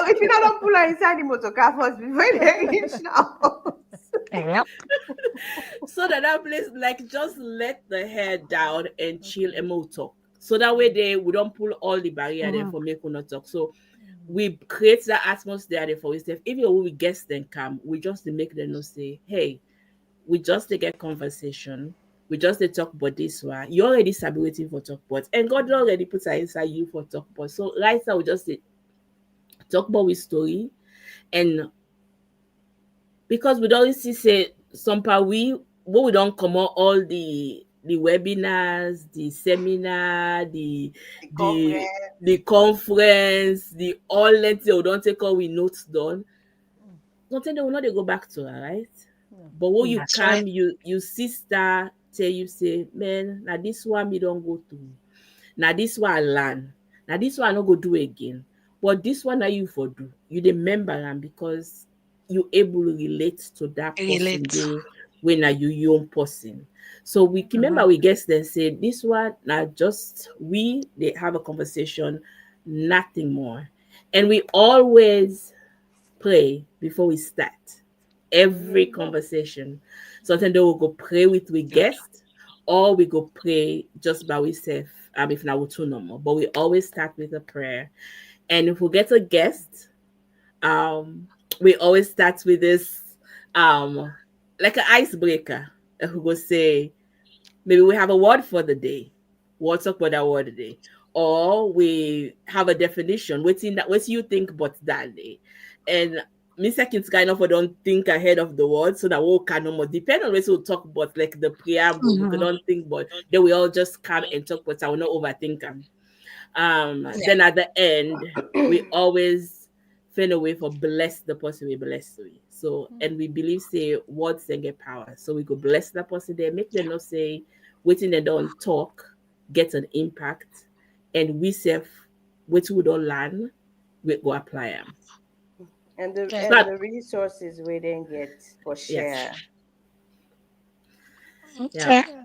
if you don't pull her inside the motor car first before they reach now. Yep. so that place like just let the hair down and chill Okay. and more talk. So that way they we don't pull all the barrier there Mhm. for make we not talk. So we create that atmosphere there for instance. If you we guests then come, we just dey make them know say, hey, we just dey get conversation. We just dey talk about this one. You already sabi waiting for talk about. And God already put her inside you for talk about. So right now we just dey talk about with story and because we don't see say some part we don't come out all the webinars, the seminar, The the conference. the conference, the all let's say we don't take all we notes done. Something they will not they go back to her, right? Yeah. But when you That's right. come, you sister tell you say, man, now this one me don't go through. Now this one I learn. Now this one I not go do again. But this one now you for do. You remember am because you able to relate to that person Relate. there when are you young person. So we Yeah. remember we guess then say this one now just we they have a conversation, nothing more. And we always pray before we start Here every we go. conversation. Sometimes they will go pray with we Good. guest, or we go pray just by ourselves. If not, we're too normal. But we always start with a prayer. And if we get a guest, um, we always start with this, um, like an icebreaker. If we go say, maybe we have a word for the day. We'll talk about that word today. Or we have a definition. What you think about that day? And me seconds kind of don't think ahead of the word so that we can no more depend on what we'll talk about like the preamble. We Mhm. don't think but then we all just come and talk but I will not overthink them. Yeah. Then at the end, we always find a way for bless the person we bless to. So, and we believe say words and get power. So we go bless that person there, make them not say waiting they don't talk, get an impact, and we self what we don't learn, we go apply them. And the Okay. and So the resources we then get for yes, share. yeah. Okay. Yeah.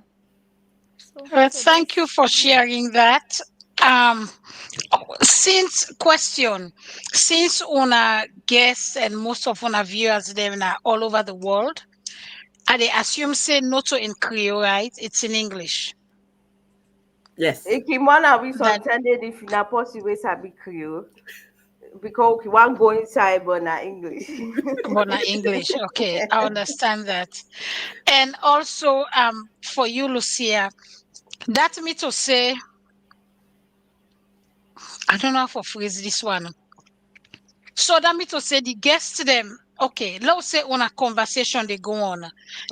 So Well, so thank you that's for yeah. sharing that. Um, since question, since una guests and most of una viewers them are all over the world, I they assume say not to in Creole, right? It's in English. Yes. Ikimwana we That sometimes if na possible sabi Creole because we want go inside but na English. but not English. Okay, I understand that. And also, for you, Lucia, that me to say, I don't know how to phrase this one. So that me to say the guests them, okay, let's say on a conversation they go on,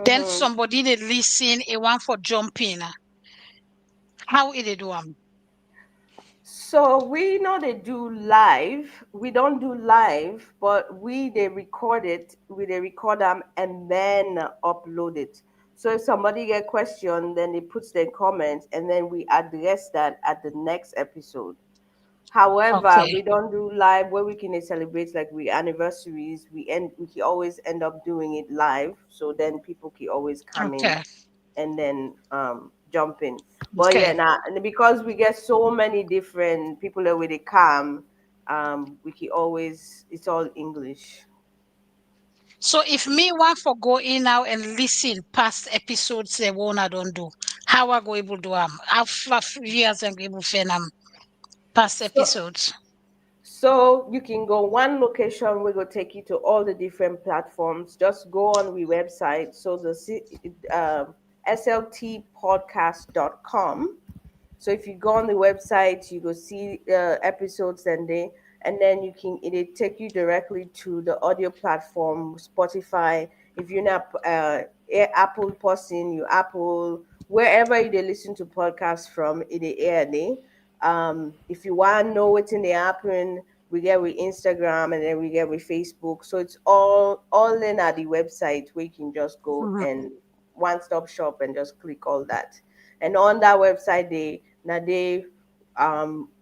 then Mhm. somebody they listen, a one for jumping. How it they do So we know they do live. We don't do live, but we they record it. We they record them and then upload it. So if somebody get question, then they put their comments, and then we address that at the next episode. However, Okay. we don't do live where we can celebrate like we anniversaries. We can always end up doing it live, so then people can always come in Okay. and then jump in. But yeah, Okay. now and because we get so many different people that with they come, we can always it's all English. So if me want for go in now and listen past episodes the one I don't do, how I go able do how far years I'm able to past So episodes. So you can go one location. We will take you to all the different platforms. Just go on we website. So the sltpodcast.com. So if you go on the website, you go see episodes and then you can it take you directly to the audio platform, Spotify. If you're not Apple person, you Apple wherever you dey listen to podcasts from, it dey air there. If you want to know what's in the happen, we get with Instagram and then we get with Facebook. So it's all in at the website where you can just go Mhm. and one stop shop and just click all that. And on that website, they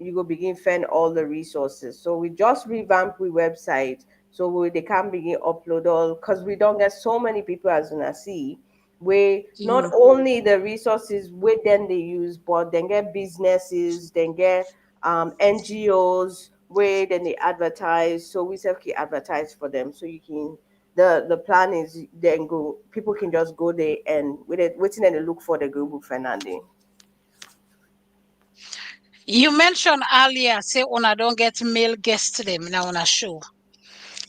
you go begin find all the resources. So we just revamp we website so they can begin upload all because we don't get so many people as you see where not Mm. only the resources with them they use, but then get businesses, then get NGOs where then they advertise. So we self can advertise for them. So you can the plan is then go people can just go there and with it waiting and they look for the Google Fernande. You mentioned earlier, say una don't get male guests them now on a show.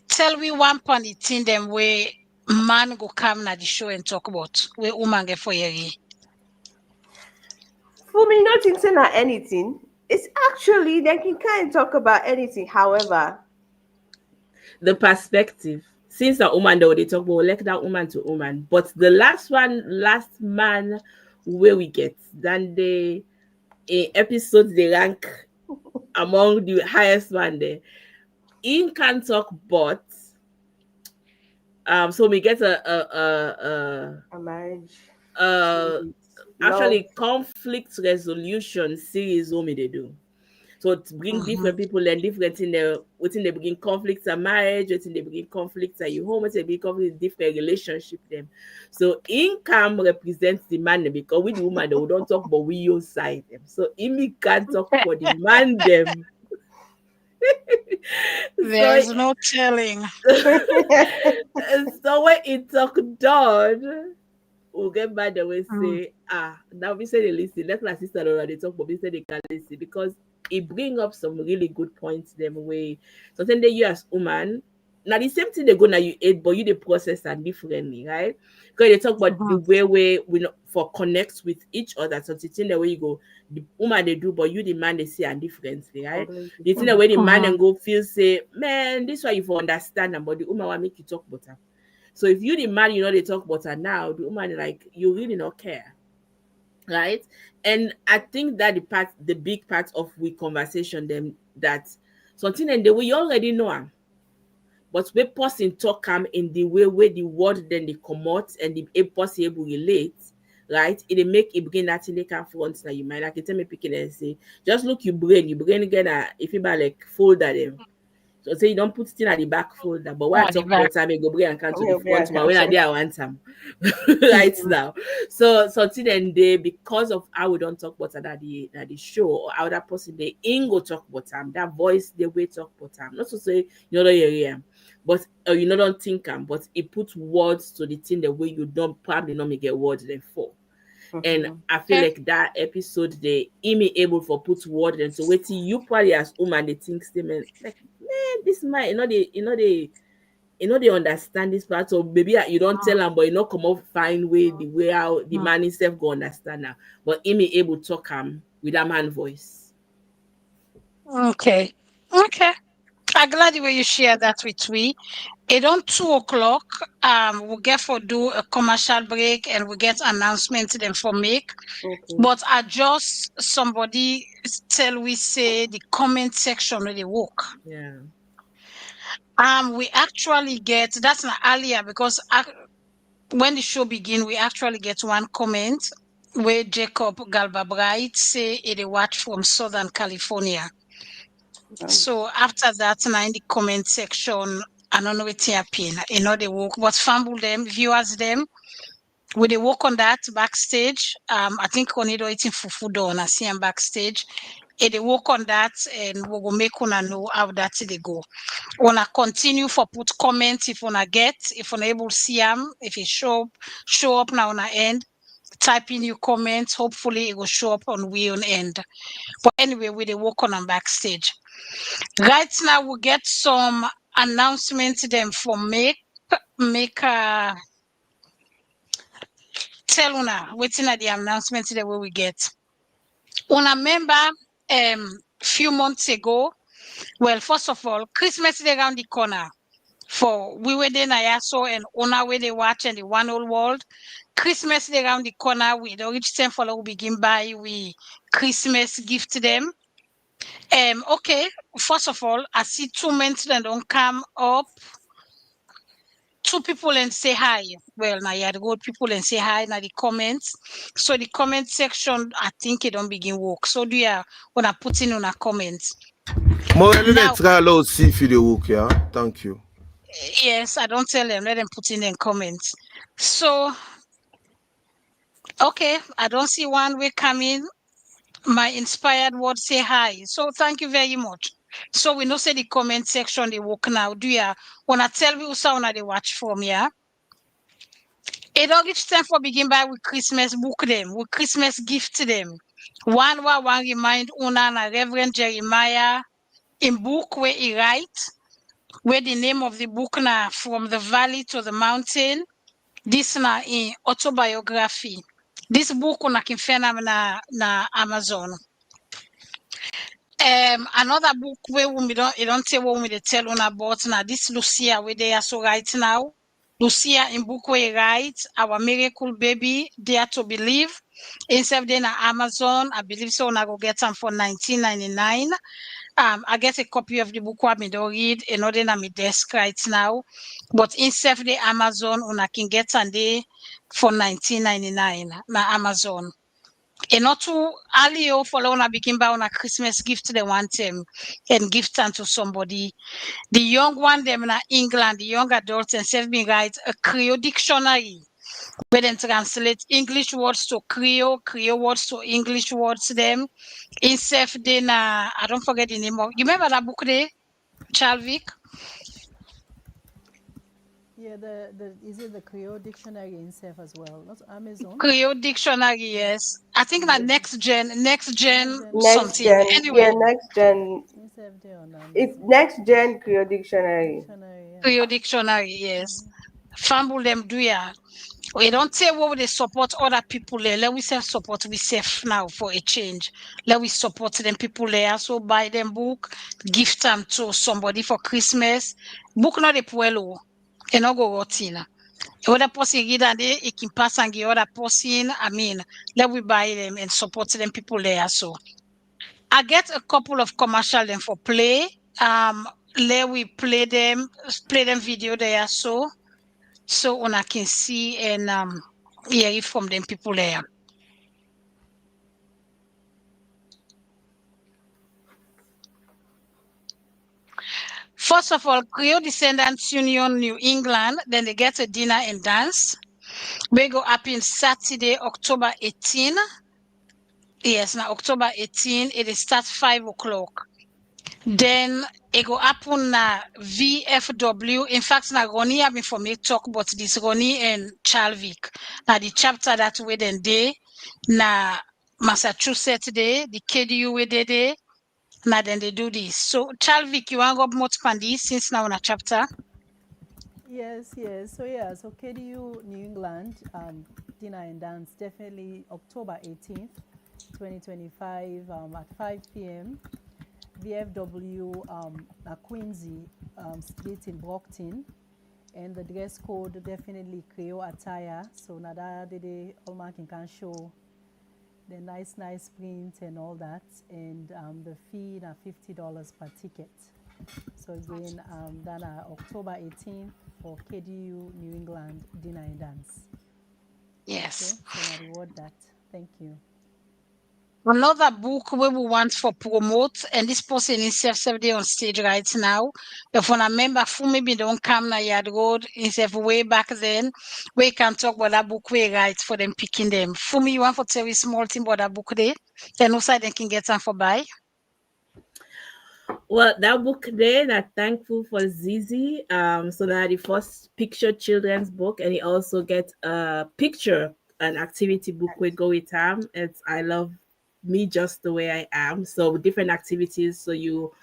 Tell me one funny thing them where man go come na the show and talk about where woman get for you. For me, not saying that anything. It's actually they can kind of talk about anything. However, The perspective. Since a woman though they talk about like that woman to woman. But the last man where we get then the episodes they rank among the highest one there. In can talk but so we get a marriage, a series, love. actually conflict resolution series what me they do. So to bring different people and different in the within they begin conflicts and marriage, within they begin conflicts and you home, within they begin conflicts different relationship them. So income represents the man because with the woman they don't talk but we your side them. So Imi can talk for the man them. So There's no telling. so when it talk done, we'll get back the way say, now we say they listen. Let my sister already talk, but we say they can listen because it bring up some really good points them way. Something that you as woman, now the same thing they go now you ate, but you the process and differently, right? Because they talk about the way we know, for connect with each other. So it's in the way you go, the woman they do, but you the man they see and differently, right? Completely. The thing the way the man and go feel say, man, this why you for understand them, but the woman will make you talk better. So if you the man, you know they talk about her now, the woman like you really not care, right? And I think that the big part of we conversation them that something and the way you already know her, but we person talk come in the way where the word then they come out and the a person able relate, right? It make it begin that thing they can front that you might like tell me picking and say, just look your brain again if you buy like folder them. So say you don't put it in at the back folder, but when I Oh, the talk back. about time, I go bring and come to the Yeah, yeah, front one. When I did, I want them right now. So till then they because of how we don't talk about that the show or how that person they in go talk about them, that voice they way talk about them. Not to say you know the area, but you know don't think them, but it puts words to the thing the way you don't probably not make get words there for. And Mhm. I feel like that episode they me able for put word and so wait till you probably as woman they think statement like man this man they understand this part so maybe you don't tell them but you know come up find way the way how the man himself go understand now but me able talk with a man voice. Okay. Okay. I'm glad the way you share that with me. It on 2 o'clock. We'll get for do a commercial break and we get announcements then for make. Okay. But I just somebody tell we say the comment section really work. Yeah. We actually get that's not earlier because when the show begin, we actually get one comment where Jacob Galbabright say it watch from Southern California. So after that, now in the comment section, I don't know what happen. You know, they work, but fumble them, viewers them. We they work on that backstage. I think we need eating fufu on. I see them backstage. They work on that, and we will make una know how that they go. Wanna continue for put comments if wanna get, if wanna able to see them, if it show up now on our end. Type in your comments. Hopefully, it will show up on we on end. But anyway, we they work on them backstage. Right now, we get some announcements them for make tell una waiting at the announcements that we get. Una member few months ago. Well, first of all, Christmas is around the corner. For we were there Nayaso and Ona where they watch and the one whole world. Christmas is around the corner. We don't reach time for we begin by we Christmas gift to them. Okay, first of all, I see two men that don't come up. Two people and say hi. Well, now you had to go people and say hi now the comments. So the comment section, I think it don't begin work. So do you wanna put in on a comments? Morelli, Now, let's go see if you work, yeah. Thank you. yes, I don't tell them, let them put in their comments. So okay, I don't see one way coming. My inspired word say hi. So thank you very much. So we know say the comment section they work now. Do you wanna tell me who sound they watch from, yeah? It don't reach time for begin by with Christmas book them, with Christmas gift to them. One remind Una and Reverend Jeremiah in book where he write, where the name of the book na From the Valley to the Mountain. This na in autobiography. This book una can find na Amazon. Another book where we don't tell what we tell Una about now. This Lucia where they are so right now. Lucia in book where write Our Miracle Baby, Dare to Believe. Instead then on Amazon, I believe so. I go get them for $19.99. I get a copy of the book what me don't read, another on my desk right now. But instead the Amazon, I can get them there for $19.99 na Amazon. And not too early for una begin buy on a Christmas gift they want them and gift them to somebody. The young one them in England, the young adults and self me write a Creole dictionary where then translate English words to Creole, Creole words to English words them. Instead then I don't forget the name of you remember that book there, Chalvik? Yeah, is it the Creole dictionary itself as well? Not Amazon. Creole dictionary, yes. I think that next gen Next something. gen, yeah, Anyway, next gen. Itself there on It's Amazon. next gen Creole dictionary. Dictionary, yeah. Creole dictionary, yes. Fumble them do ya. We don't say what they support other people there. Let we self support we self now for a change. Let we support them people there. So buy them book, gift them to somebody for Christmas. Book not a puelo. And not go rotina. Other person read and they it can pass and give other person. I mean, let we buy them and support them people there. So I get a couple of commercial them for play. Let we play them video there. So una can see and hear it from them people there. First of all, Creole Descendants Union New England, then they get a dinner and dance. We go up in Saturday, October 18. Yes, now October 18, it starts 5 o'clock. Then it go happen na VFW. In fact, na Ronnie have been for me talk about this Ronnie and Chalvik. Now the chapter that we then day na Massachusetts day, the KDU we day. Now then they do this. So Chalvik, you want to go more on this since now on a chapter? Yes, yes. So yeah, so KDU New England dinner and dance definitely October 18th, 2025 at 5 p.m. VFW Quincy Street in Brockton, and the dress code definitely Creole attire. So nada they all can show the nice print and all that, and the fee na $50 per ticket. So again, then October 18th for KDU New England dinner and dance. Yes. Okay, so now reward that. Thank you. Another book where we want for promote, and this person is self there on stage right now. If when I remember Fumi be don't come na Yad Rod, instead way back then, we can talk about that book we write for them picking them. Fumi, you want to tell me small thing about that book there? Then also they can get some for buy. Well, that book there, that Thankful for Zizi. So that the first picture children's book, and he also get a picture, an activity book we go with him. It's I love me just the way I am. So different activities. So you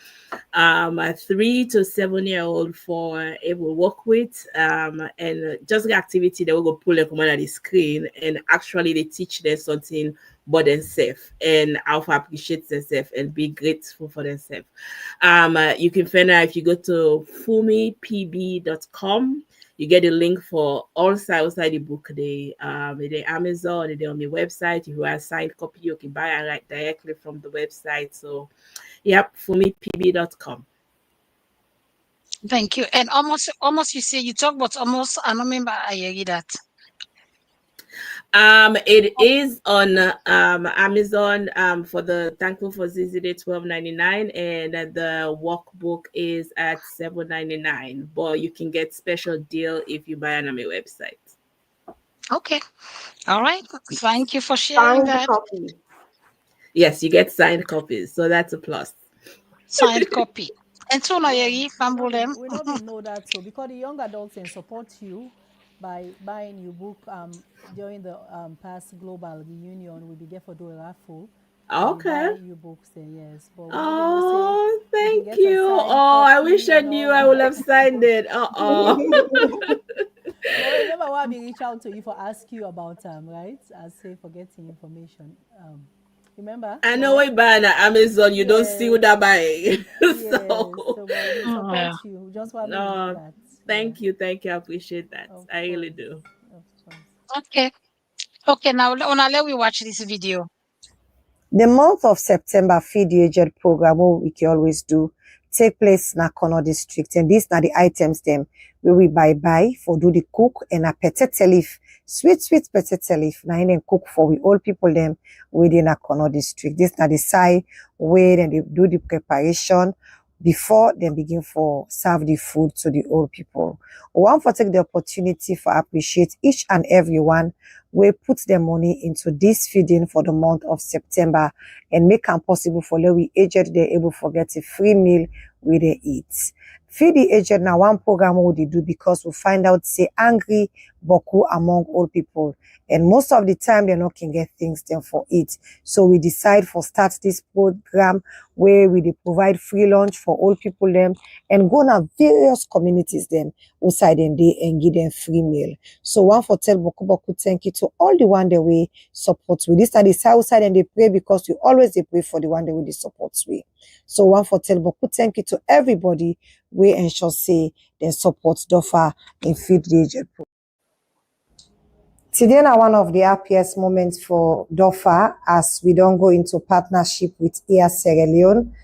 a 3 to 7 year old for it will work with and just the activity they will go pull them from under the screen and actually they teach them something about themselves and how to appreciate themselves and be grateful for themselves. You can find out if you go to fumipb.com. You get a link for all outside the book. The Amazon, they on the website. If you have a signed copy, you can buy it right directly from the website. So yep, fumipb.com. Thank you. And almost you say you talk about almost I don't remember I hear that. It is on Amazon for the Thankful for Zizi Day $12.99, and the workbook is at $7.99. But you can get special deal if you buy it on my website. Okay. All right. Thank you for sharing Signed that. copy. Yes, you get signed copies, so that's a plus. Signed copy. And so now Yeah, you fumble them. we not be know that so because the young adults can support you by buying your book during the past global reunion. We be there for do a raffle. We buy Okay. your books and yes, but we not be know say Oh, you can thank get a you. signed Oh, I wish copy I and knew all I would that. have signed it. But remember why we reach out to you for ask you about right? I say for getting information. Remember? I know we Correct? buy on Amazon, you don't see what Yes. I buy. Yes. So So but we support Yeah. you. We just want me to know no, that. Yeah. thank you, I appreciate that. Of I really course. do. Of course. Okay. Okay, now let we watch this video. The month of September Feed the Aged program what we can always do take place in Akono district, and these are the items them where we buy for do the cook and a petite leaf, sweet petite leaf. Now then cook for we all people them within Akono district. This are the side where then they do the preparation before they begin for serve the food to the old people. We want to take the opportunity for appreciate each and every one we put the money into this feeding for the month of September and make it possible for we aged they able to get a free meal with they eat. Feed the aged now one program what they do because we find out say angry boku among old people, and most of the time they not can get things them for it. So we decide for start this program where we provide free lunch for old people them and go to various communities them outside and they and give them free meal. So one for tell Boku thank you to all the one that we support with this and the south side and they pray because we always they pray for the one that we support with. So one for tell Boku thank you to everybody we ensure say they support DOFA in Feed the Aged. Today na one of the happiest moments for DOFA as we don't go into partnership with Air Sierra Leone.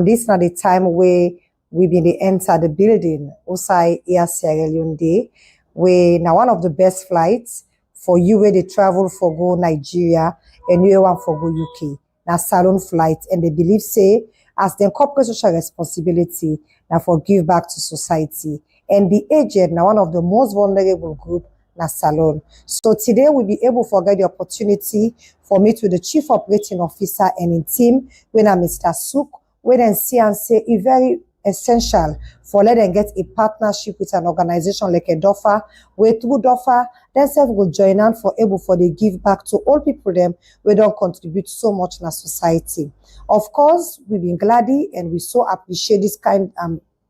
This is not the time where we been the enter the building outside Air Sierra Leone Day. We now one of the best flights for you where they travel for go Nigeria and you one for go UK. Now salon flight and they believe say as the corporate social responsibility now for give back to society. And the aged now one of the most vulnerable group na salon. So today we'll be able to get the opportunity for me to the Chief Operating Officer and in team when I'm Mr. Sook, when and see and say it's very essential for let them get a partnership with an organization like a DOFA, where through DOFA, themselves will join on for able for they give back to all people them we don't contribute so much in our society. Of course, we've been glad and we so appreciate this kind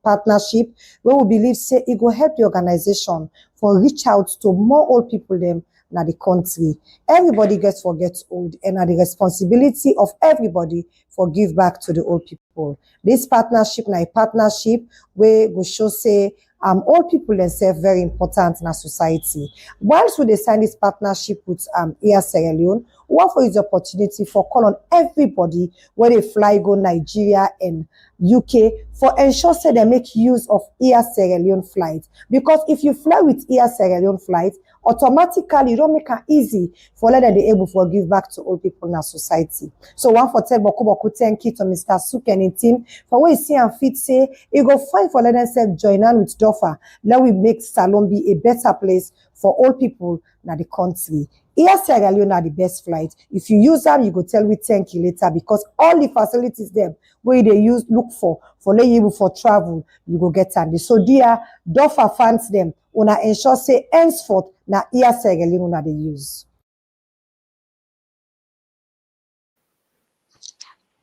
partnership where we believe say it will help the organization for reach out to more old people them in the country. Everybody gets old and the responsibility of everybody for give back to the old people. This partnership na a partnership where we show say old people themselves very important in our society. Whilst we sign this partnership with Air Sierra Leone, What for is the opportunity for call on everybody where they fly go Nigeria and UK for ensure say they make use of Air Sierra Leone flights. Because if you fly with Air Sierra Leone flights, automatically you don't make it easy for let them be able to give back to all people in our society. So one for tell boku thank you to Mr. Suk and his team for what you see and fit say it go fine for let themselves join on with Dofa. Let we make Salon be a better place for all people in the country. Air Sierra Leone are the best flight. If you use them, you go tell me thank you later because all the facilities them where they use look for let you for travel, you go get them. So dear Dofa fans them una ensure say henceforth na Air Sierra Leone una they use.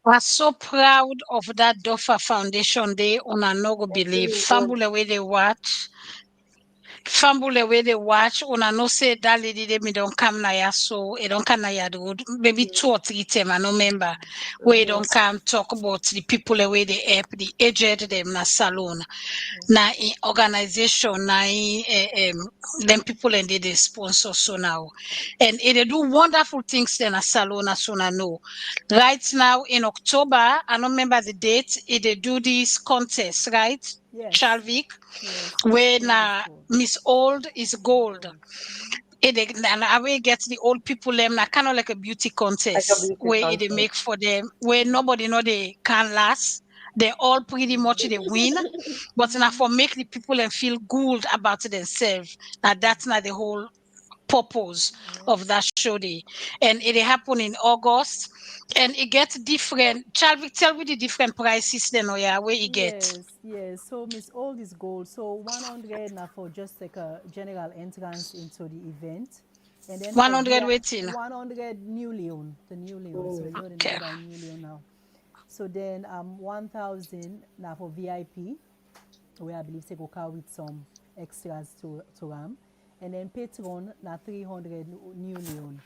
We're so proud of that Dofa Foundation Day. Una no go believe. Fambule where they watch. Fambule where they watch. Una no say that lady they me don't come na ya so it don't come na Yad Rod. Maybe 2 or 3 times I no remember. Where don't come talk about the people where they help the aged them na salon. Na in organization na them people and they sponsor so now. And they do wonderful things then a salon as soon I know. Right now in October, I don't remember the date, they do this contest, right? Yes. Chalvik, Yes. when Miss Old is gold. And I will get the old people them kind of like a beauty contest where they make for them where nobody know they can last. They all pretty much they win, but now for make the people and feel good about themselves. Now that's not the whole purpose of that show day. And it happened in August and it gets different. Shall we tell me the different prices then or yeah, where it get? Yes. So Miss Old is gold. So 100 now for just like a general entrance into the event. And then 100 waiting. 100 New Leon, the New Leon. So you know they know by New Leon now. So then 1,000 now for VIP, where I believe they go car with some extras to RAM. And then Patron now 300 New Leon.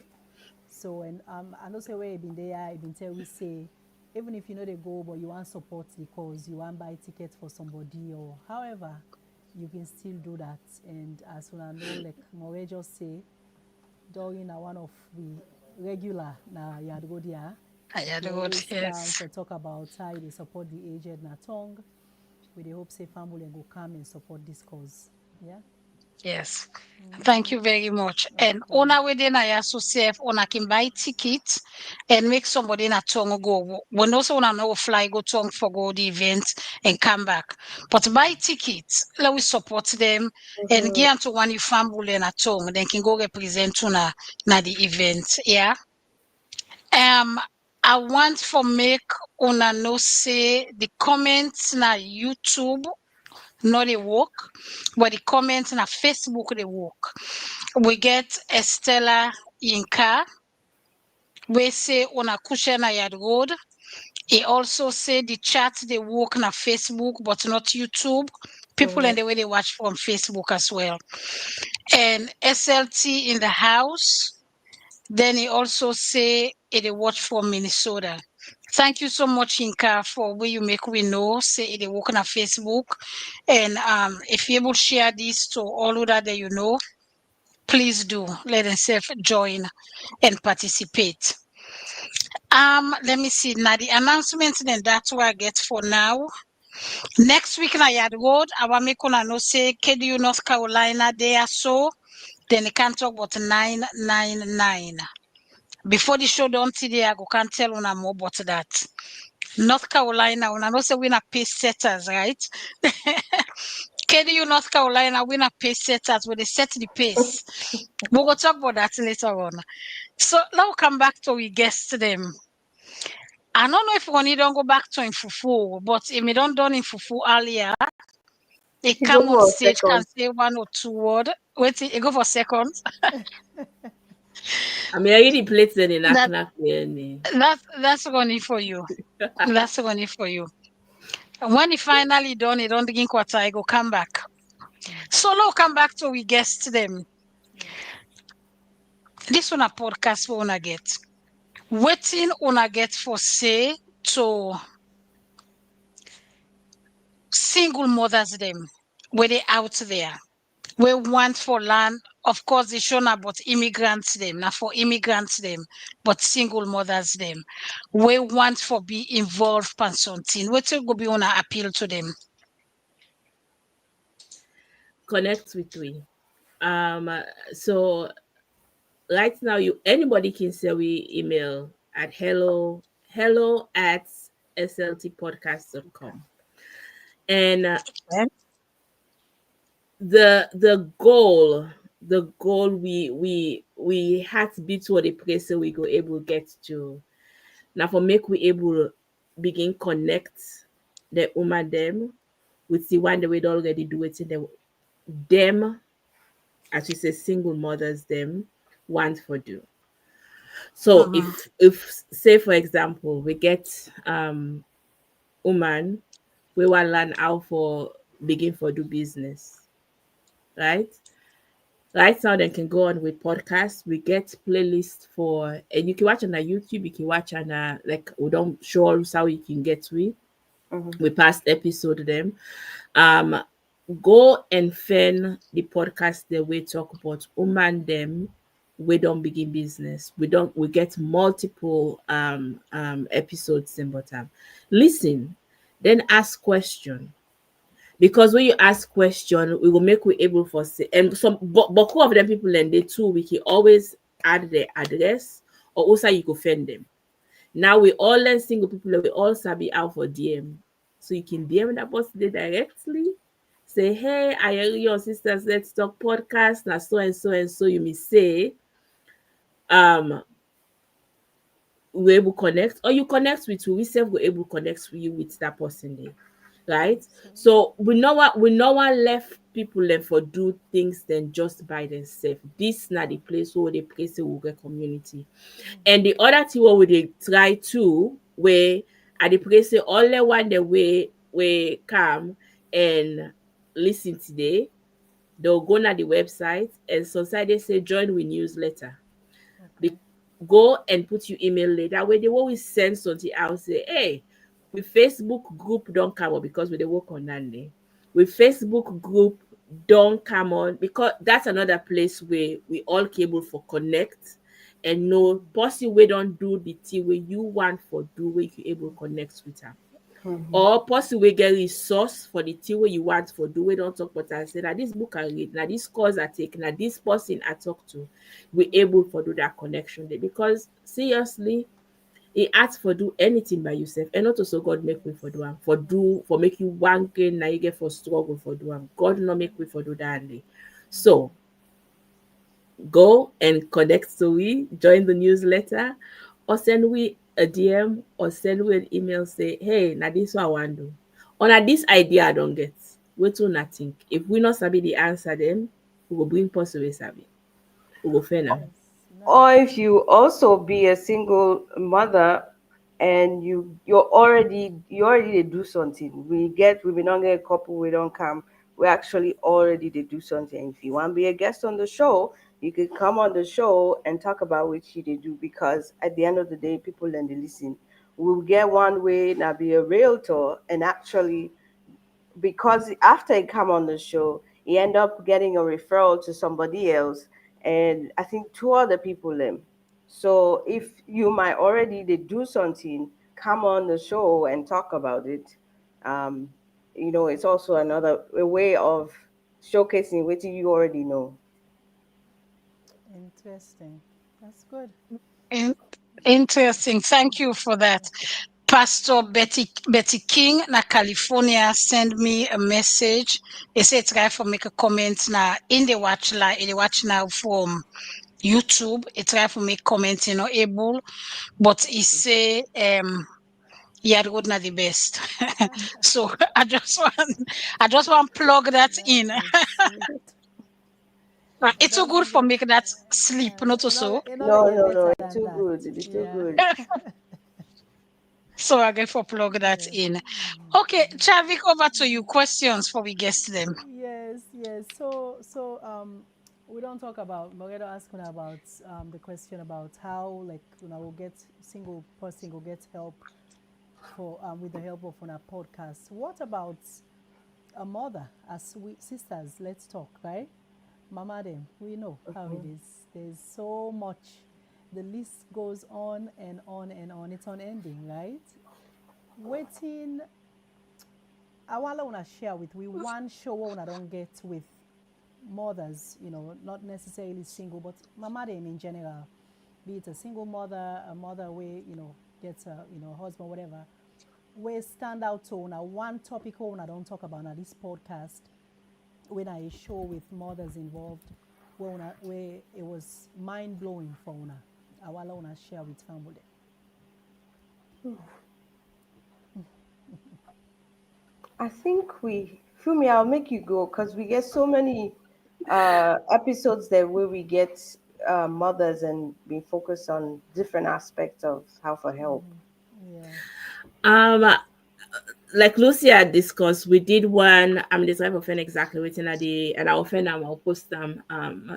So and I know say where I've been there, I've been tell we say even if you know they go but you want support the cause, you want buy tickets for somebody or however, you can still do that. And as soon as I know like More just say during one of the regular na Yad Rod there. Yad Rod, yes. For talk about how they support the aged na tongue. We they hope say family and go come and support this cause. Yeah. Yes. Thank you very much. And ona within I associate ona can buy tickets and make somebody in a tongue go. When also ona no fly go tongue for go the event and come back. But buy tickets, let we support them and get to one family in a tongue, then can go represent to na the event. Yeah. I want for make una no say the comments na YouTube not they work, but the comments on Facebook they work. We get Estella Inka. We say on a cushion Yad Rod. He also say the chat they work on Facebook, but not YouTube. People and the way they watch from Facebook as well. And SLT in the house. Then he also say they watch from Minnesota. Thank you so much, Inka, for where you make we know. Say they work on Facebook. And if you able to share this to all that you know, please do let themselves join and participate. Let me see. Now the announcements then that's what I get for now. Next week na Yad Rod, I want make una know say KDU North Carolina they are so. Then they can talk about 999. Before the show don't today, I go can't tell una more about that. North Carolina, una know say we na pace setters, right? KDU North Carolina, we na pace setters where they set the pace. We'll go talk about that later on. So now come back to we guests them. I don't know if we don't go back to in Fufu, but if we don't done in Fufu earlier, they come on stage can say 1 or 2 words. Wait, you go for seconds. I mean, I already played then in That- Aknak. That's running for you. That's running for you. When he finally done, he don't drink water, he go come back. So now come back to we guests them. This one a podcast we wanna get. Waiting una get for say to single mothers them where they out there. We want for land of course, they shown about immigrants them, not for immigrants them, but single mothers them. We want for be involved in something. What will be on appeal to them? Connect with we. So right now, you anybody can send we email at hello at sltpodcast.com. And the goal we had to be to the place so we go able get to now for make we able begin connect the woman them with the one that we already do it in them, as we say, single mothers them want for do. So if say for example we get woman we want learn how for begin for do business, right? Right now, they can go on with podcasts. We get playlists for, and you can watch on our YouTube. You can watch on like we don't show us how you can get to it. We past episode them. Um, Go and find the podcast that we talk about woman them. We don't begin business. We get multiple episodes in bottom. Listen, then ask question, because when you ask question, we will make we able for say, and some but of them people and they too we can always add their address, or also you can find them. Now we all learn single people and we all sabi out for DM. So you can DM that person there directly. Say, hey, I hear your sisters Let's Talk podcast. Now so and so and so you may say um we able connect, or you connect with who we self we able connect with you with that person there, right? So we know what left people left for do things than just by themselves. This not the place where the place will get community. And the other thing what we dey try to where at the place say only one the way we come and listen today, they'll go na the website and society say join with newsletter. Be- Go and put your email later where they always send something out say, hey, with Facebook group don't come on because we dey work on that day. With Facebook group don't come on because that's another place where we all cable for connect and know person we don't do the thing where you want for do where you able connect with them. Or person we get resource for the thing where you want for do we don't talk about and say now this book I read, now this course I take, now this person I talk to, we able for do that connection there. Because seriously, he asked for do anything by yourself, and not also God make way for do am for do for make you one gain now you get for struggle for do am. God not make way for do that only. So go and connect to we, join the newsletter, or send we a DM or send we an email say, hey, now this what I want to do. Or now this idea I don't get. Wait till not think. If we not sabi the answer then we will bring possible sabi. We will fail now. Or if you also be a single mother and you already dey do something. We don't get a couple, we don't come. We actually already they do something. If you want to be a guest on the show, you could come on the show and talk about what you they do, because at the end of the day, people then they listen. We'll get one way now be a realtor and actually, because after he come on the show, he end up getting a referral to somebody else, and I think two other people them. So if you might already they do something, come on the show and talk about it. Um, it's also another a way of showcasing what you already know. Interesting. That's good. In- Interesting. Thank you for that. Pastor Betty King na California send me a message. They say try for make a comment now in the watch now from YouTube. It try for make comment, able, but he say Yad Rod not the best. So I just want plug that in. It It's so good doesn't for get. make that sleep, not so. It not No, get no, no, better it's than too that. good. It's too Yeah. good. So I get for plug that in. Okay, Chavik, over to you. Questions for we guest them. Yes, yes. So we don't talk about. Moredo asking about the question about how like we'll get single person will get help for with the help of on a podcast. What about a mother? As we sisters, let's talk, right? Mama them, we know how it is. There's so much. The list goes on and on and on. It's unending, right? Waiting, I want to share with we one show when I don't get with mothers, not necessarily single, but mama them in general, be it a single mother, a mother where, gets a, husband, whatever, where stand out to una one topic when I don't talk about on this podcast, when I show with mothers involved, where it was mind blowing for una. I want to share with family. I think Fumi, I'll make you go because we get so many episodes there where we get mothers and we focus on different aspects of how for help. Yeah. Like Lucia discussed, we did one. I'm the type of fan exactly waiting at the, and I'll find them. I'll post them.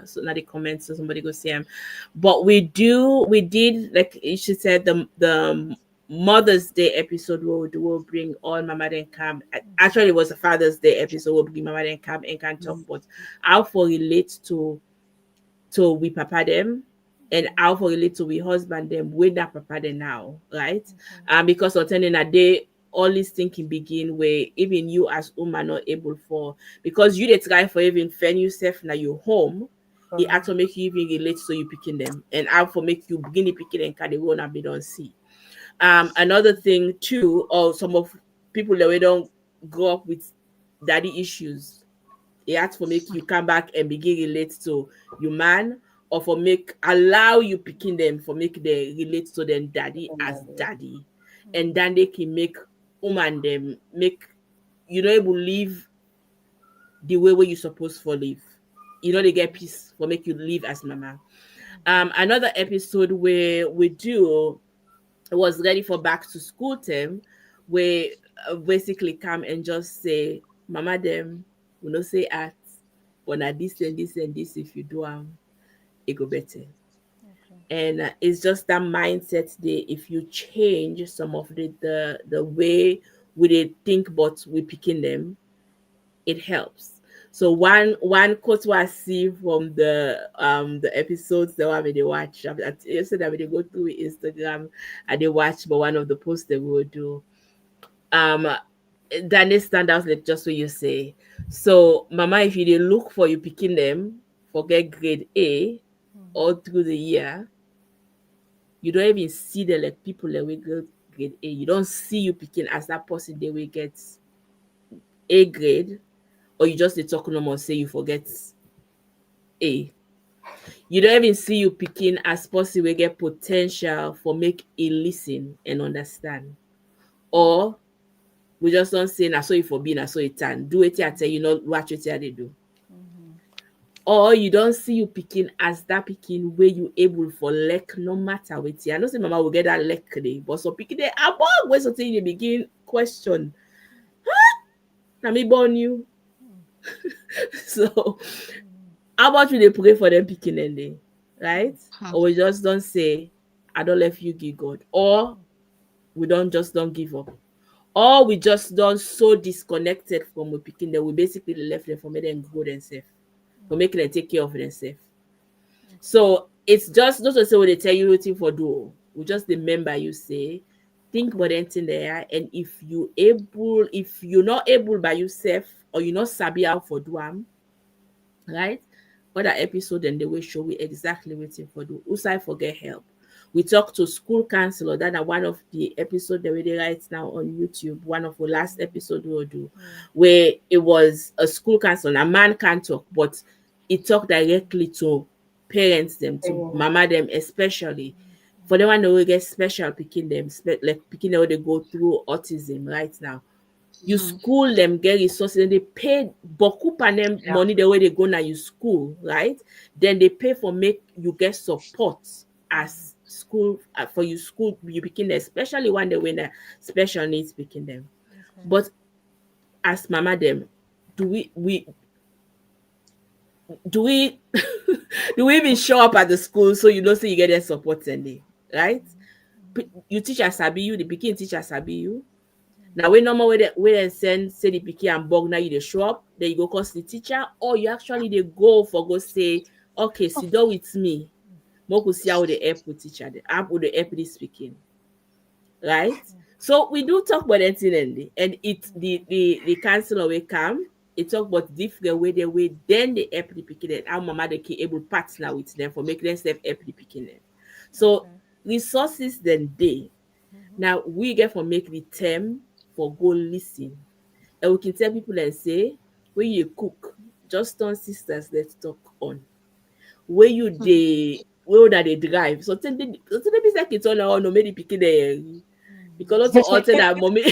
So now the comments so somebody go see them. But we did like she said the Mother's Day episode we'll bring all Mama and Cam. Actually, it was a Father's Day episode. We'll bring Mama and Cam and can talk, but how for relate to we papa them and how for relate to we husband them with that papa them now, right? Because on turning a day all this thinking begin where even you as woman not able for because you the try for even fend yourself now your home, it actually make you even relate so you picking them and how for make you begin the picking and carry one and be don't see. Another thing too, or some of people that we don't grow up with daddy issues, it has for make you come back and begin relate to your man or for make allow you picking them for make they relate to them daddy as daddy. And then they can make woman them make able live the way where you supposed for live. They get peace for make you live as mama. Another episode where we do was ready for back to school term where basically come and just say mama them we no say at but na this and this and this if you do it go better. And it's just that mindset there. If you change some of the way we they think but we picking them, it helps. So one quote I see from the episodes that they watch. Yesterday when they go through Instagram and they watch, but one of the posts they will do. Then they stand out like just what you say. So, Mama, if you dey look for you picking them for get grade A all through the year, you don't even see the like people that will get grade A. You don't see you picking as that person they will get A grade, or you just dey talk normal say you forget A. You don't even see you picking as person will get potential for make a listen and understand. Or we just don't say na so you for be na so it turn. Do it I tell you not watch it they do. Or you don't see you picking as that picking where you able for lek no matter what. I know say mama will get that lek today, but so picking there above where something you begin question. Now me born you. So how about we they pray for them picking and day, right? Or we just don't say I don't let you give God, or we don't give up. Or we just don't so disconnected from we picking them, we basically left them for making them grow themselves, for making them take care of themselves. So it's just not to say what they tell you waiting for do. We just remember you say, think about anything there, and if you're not able by yourself or you're not sabi how for do right? Other episode and they will show we exactly waiting for do. Usai forget help. We talked to school counselor. That one of the episode that we did right now on YouTube. One of the last episode we'll do, where it was a school counselor. A man can't talk, but it talked directly to parents them, to mama them especially. For the one that will get special picking them, like picking them they go through autism right now. You school them, get resources, and they pay boku them money the way they go now you school, right? Then they pay for make you get support as school for you school you begin them, especially when they when the special needs picking them. But as mama them, do we do we even show up at the school so you know so you get their support and they right? You teach as sabi you, the begin teach as sabi you. Now we normal way they send say the pikin and bug now you dey show up, then you go call the teacher, or you actually they go for go say, okay, sit down with me. Moku see how they help with teacher, the app with the help this speaking. Right? So we do talk about that thing and it the counselor will come, it talk about different way they way then they help the pikin and how mama they can able partner with them for make themselves help the pikin. So resources then they now we get for make the term for go listen. And we can tell people and say, when you cook, just turn sisters let's talk on. Where you they where that they drive. So tell them so tell them it's like it's on no maybe picking the because lots of alter that mommy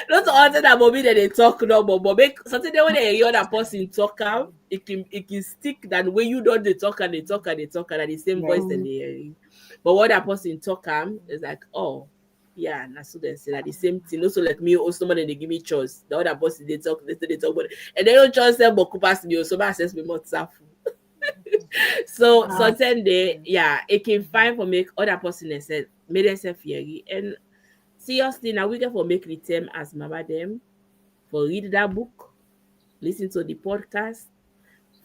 lots of alter that mommy that they talk no but make something when they hear that person talk out, it can stick than when you don't they talk and they talk and they talk and the same voice and they hearing. But what that person talk is like, oh yeah, na so they say that the same thing. Also like me, also somebody they give me choice. The other person they talk about it. And they don't choose them but pass me also access me more stuff. So sometimes they it can find for make other person they said made themselves fiery and seriously now we get for make the term as mama them for read that book, listen to the podcast,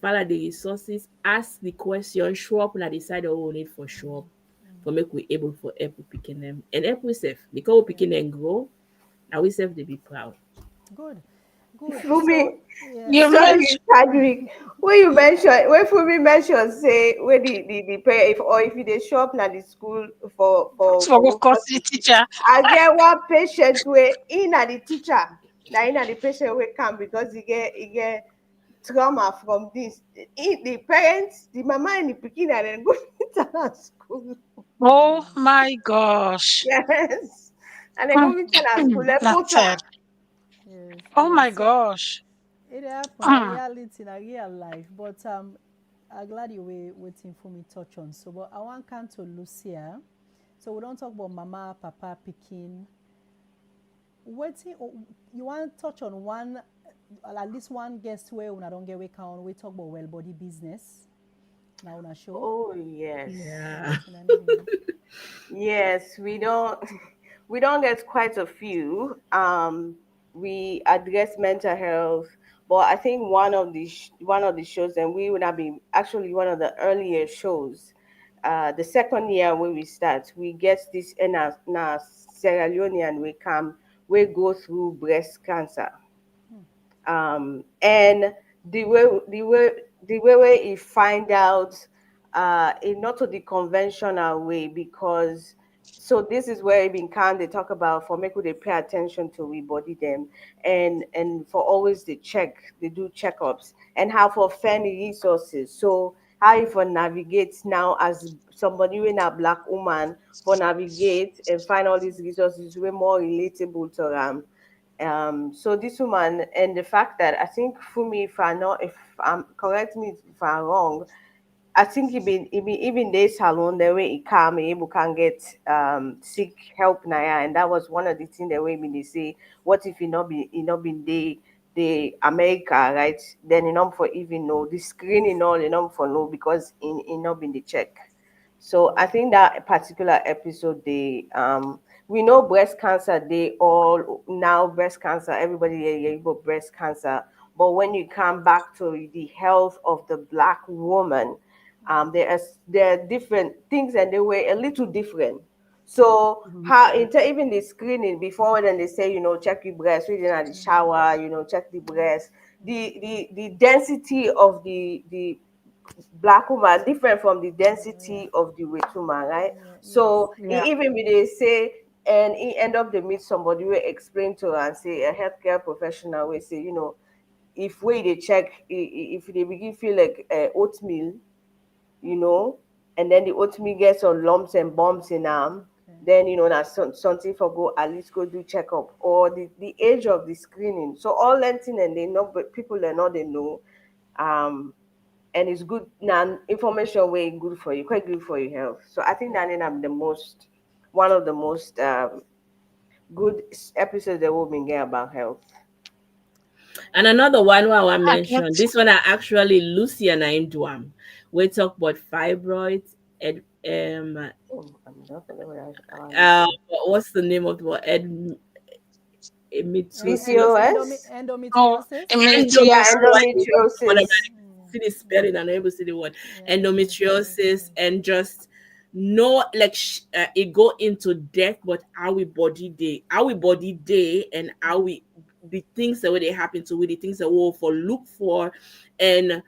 follow the resources, ask the question, show up and decide what we need for show up for make we able for help picking them and help we self because we picking them grow and we self they be proud. Good. Good. So, Fumi, yeah. You mentioned sorry, Chadwick. When Fumi mentioned, say, where the prayer, if they show up na the school for for go go call for the teaching, teacher. I get one patient where in at the teacher, now in at the patient will come because he get trauma from this. The parents, the mama and the pikin and then go to school. Oh my gosh. Yes. And they Hmm. go to school, they That's put her. sad. Yes, Oh yes. my So gosh. it happen a Hmm. reality in a real life. But I'm glad you were waiting for me touch on. So but I want come to Lucia. So we don't talk about mama, papa, picking. Waiting you want to touch on one at least one guest where when I don't get we count, we talk about well body business. Now on a show. Oh yes. Yeah. Yes, we don't get quite a few. We address mental health, but I think one of the shows, and we would have been actually one of the earlier shows. The second year when we start, we get this in our Sierra Leonean we come we go through breast cancer, and the way the way the way we find out in not to the conventional way because so this is where it been kind they talk about for make they pay attention to we body them and for always they do checkups and how for family resources so how you for navigate now as somebody in a black woman for navigate and find all these resources way more relatable to them. So this woman and the fact that I think Fumi, if I'm correct me if I'm wrong, I think even this salon the way he come able can get seek help now and that was one of the things the way me they say what if he not been the America right then you know for even know the screening all you know for no because in not been the check. So I think that particular episode, they we know breast cancer. They all now breast cancer. Everybody yeah, got breast cancer. But when you come back to the health of the black woman, there are different things, and they were a little different. So how even the screening before then they say check your breast, reading at the shower, check the breast, the density of the black woman different from the density of the white woman, right? Yes. So Yeah. even if they say and he end up they meet somebody will explain to her and say a healthcare professional will say, if we they check if they begin feel like oatmeal, you know, and then the oatmeal gets some lumps and bumps in them, then that's something for go at least go do checkup or the age of the screening. So all that thing and they know but people are not they know. And it's good now information way good for you quite good for your health so I think that I'm the most one of the most good episodes that we've been getting about health. And another one where I want to I mention, get this one are actually Lucy and I do we talk about fibroids and I'm not gonna uh what's the name of the word? PCOS? Endometriosis. Yeah, Endometriosis. endometriosis. See the spelling and able to see the word. Endometriosis and just no like it go into depth, but how we body day and how we the things that way they happen to we the things that we will for look for and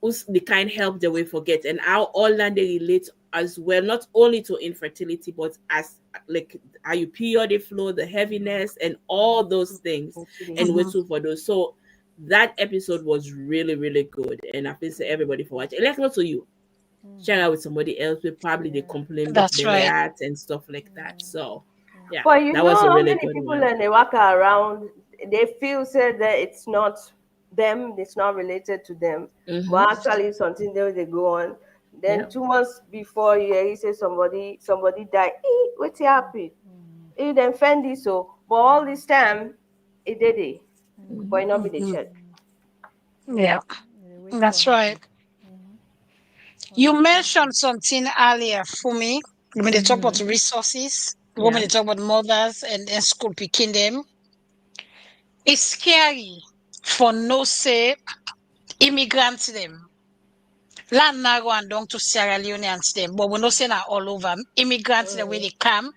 the kind help that we forget and how all that they relate as well, not only to infertility, but as like how you periodic flow, the heaviness, and all those things, and we're too for those. So that episode was really, really good, and I thank everybody for watching. Like not to you, share out with somebody else. We probably they complain with That's belly right. art and stuff like that. So yeah, But you that know was a how really many good people one. and they walk around, they feel said that it's not them, it's not related to them. But actually it's something they go on. Then 2 months before you say somebody died. What's happened? It then fendi so. But all this time it did it. But it not be the check. Yeah, that's right. You mentioned something earlier for me when they talk about resources, when they talk about mothers and school picking them. It's scary for no say immigrants them. Land now go and down to Sierra Leoneans them, but we no say now all over immigrants the way they come.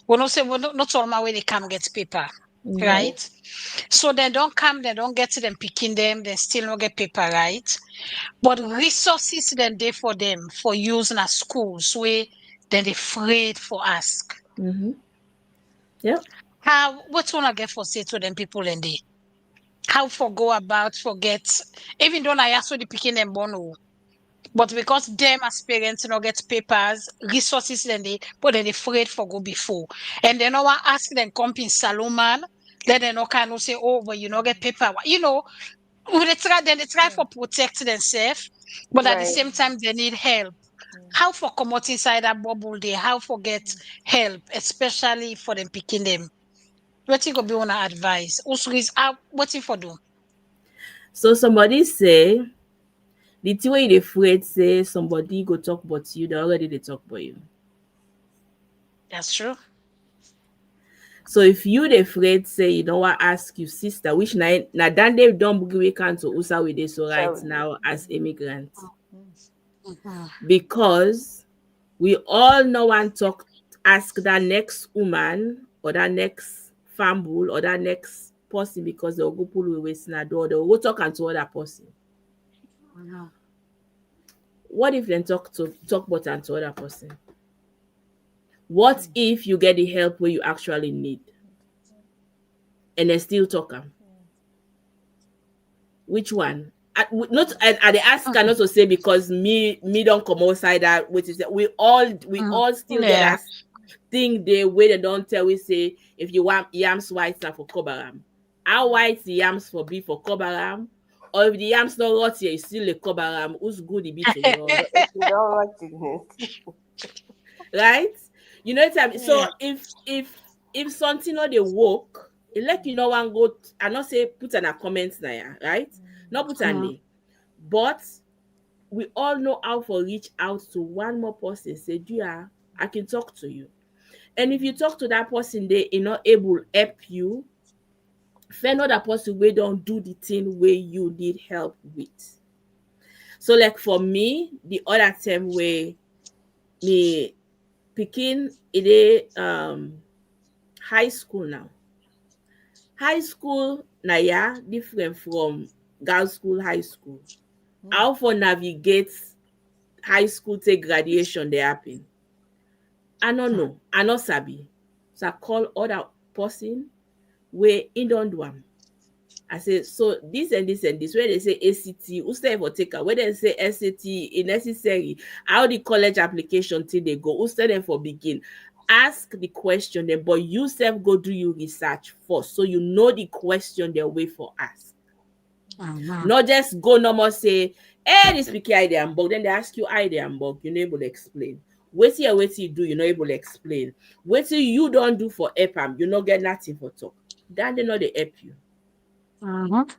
We no say we not all my way they come get paper, right? So they don't come, they don't get to them picking them, they still not get paper, right? But resources then they for them for using at schools where then they afraid for ask. Yep. How what wanna get for say to them people in there? How for go about forget even though I ask for the picking them bono. But because them as parents not get papers, resources then they but then they afraid for go before. And then no one ask them come in Salomon, then they no kind of say, oh, but you not get paper. You know, when they try for protect themselves, but at the Right. same time they need help. How for come out inside that bubble they how for get help, especially for them picking them. What you go be on advice? Also is what you for do? So somebody say the thing way they afraid say somebody go talk about you, they already they talk about you. That's true. So if you the afraid say you know what ask you sister, which na then they don't we can to USA with this so right So now as immigrants. Mhm. Because we all know and talk ask that next woman or that next family or that next person because they'll go pull away na door, they'll go talk and to other person. Mhm. What if they talk about and to other person? What if you get the help where you actually need and they still talk am? Which one? Not and the ask not to say because me don't come outside that which is that we all still get Yeah. that thing the way they don't tell we say if you want yams white now for cobaram. How white the yams for be for cobaram? Or if the yams not rot here, it's still a cobaram, who's good it be to you, you don't want it. right? You know what I mean? So Yeah. if something not they work, it like you know one go I not say put an a comment now, yeah, right? Not put an Mhm. name. But we all know how to reach out to one more person. Say, dear, I can talk to you. And if you talk to that person, they are not able to help you. Find another person where don't do the thing where you need help with. So, like for me, the other time where me picking it is high school now. High school now, yeah, different from girls' school, high school. How for navigate high school take graduation they happen. I don't know. I not sabi. So I call other person where in don't do am. I say so this and this and this. Where they say ACT, who stay for taker? Where they say SAT necessary? How the college application till they go? Who stay them for begin? Ask the question then, but you self go do your research first, so you know the question they wait for ask. Mhm. Not just go no more say, hey, this picky idea and bug. Then they ask you idea and bug, you're not able to explain. Wait till you do, you're not able to explain. Wait till you don't do for EPAM, you not get nothing for talk. Then they know they help you. Mhm.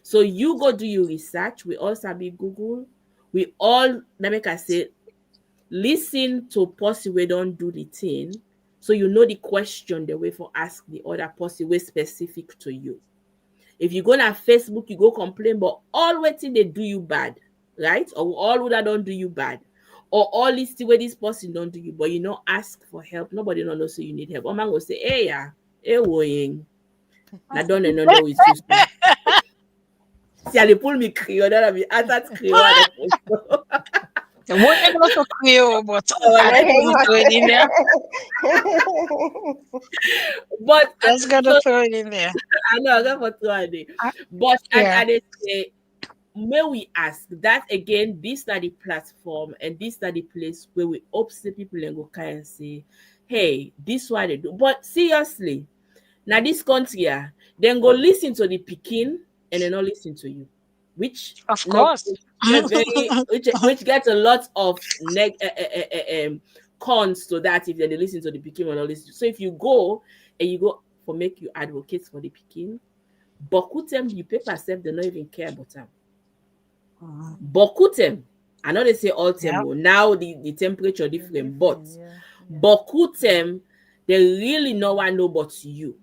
So you go do your research. We also be Google. We all let me say listen to person we don't do the thing So you know the question the way for ask the other person way specific to you. If you go on Facebook, you go complain, but all waiting they do you bad, right? Or all that don't do you bad. Or all this way this person don't do you, but you know ask for help. Nobody don't know so you need help. Or man will say, hey yeah, hey woying. I don't know with you. Si elle pull me Creole, that be atat Creole at the What you also Creole, but Oh, I like, think we throw it in there. but Just gotta so throw it in there. I know I got for 2 but Yeah. and they say, may we ask that again? This are the platform and this are the place where we upset people and go kind and say, hey, this what they do. But seriously, now this country, then go listen to the Pekin and then not listen to you, which Of not course. very which gets a lot of cons to that if they listen to the Pekin and all this. So if you go and you go for make you advocate for the Pekin, beaucoup them you paper self they not even care about them. Beaucoup them. I know they say all them now the temperature different, but beaucoup them they really no one know but you.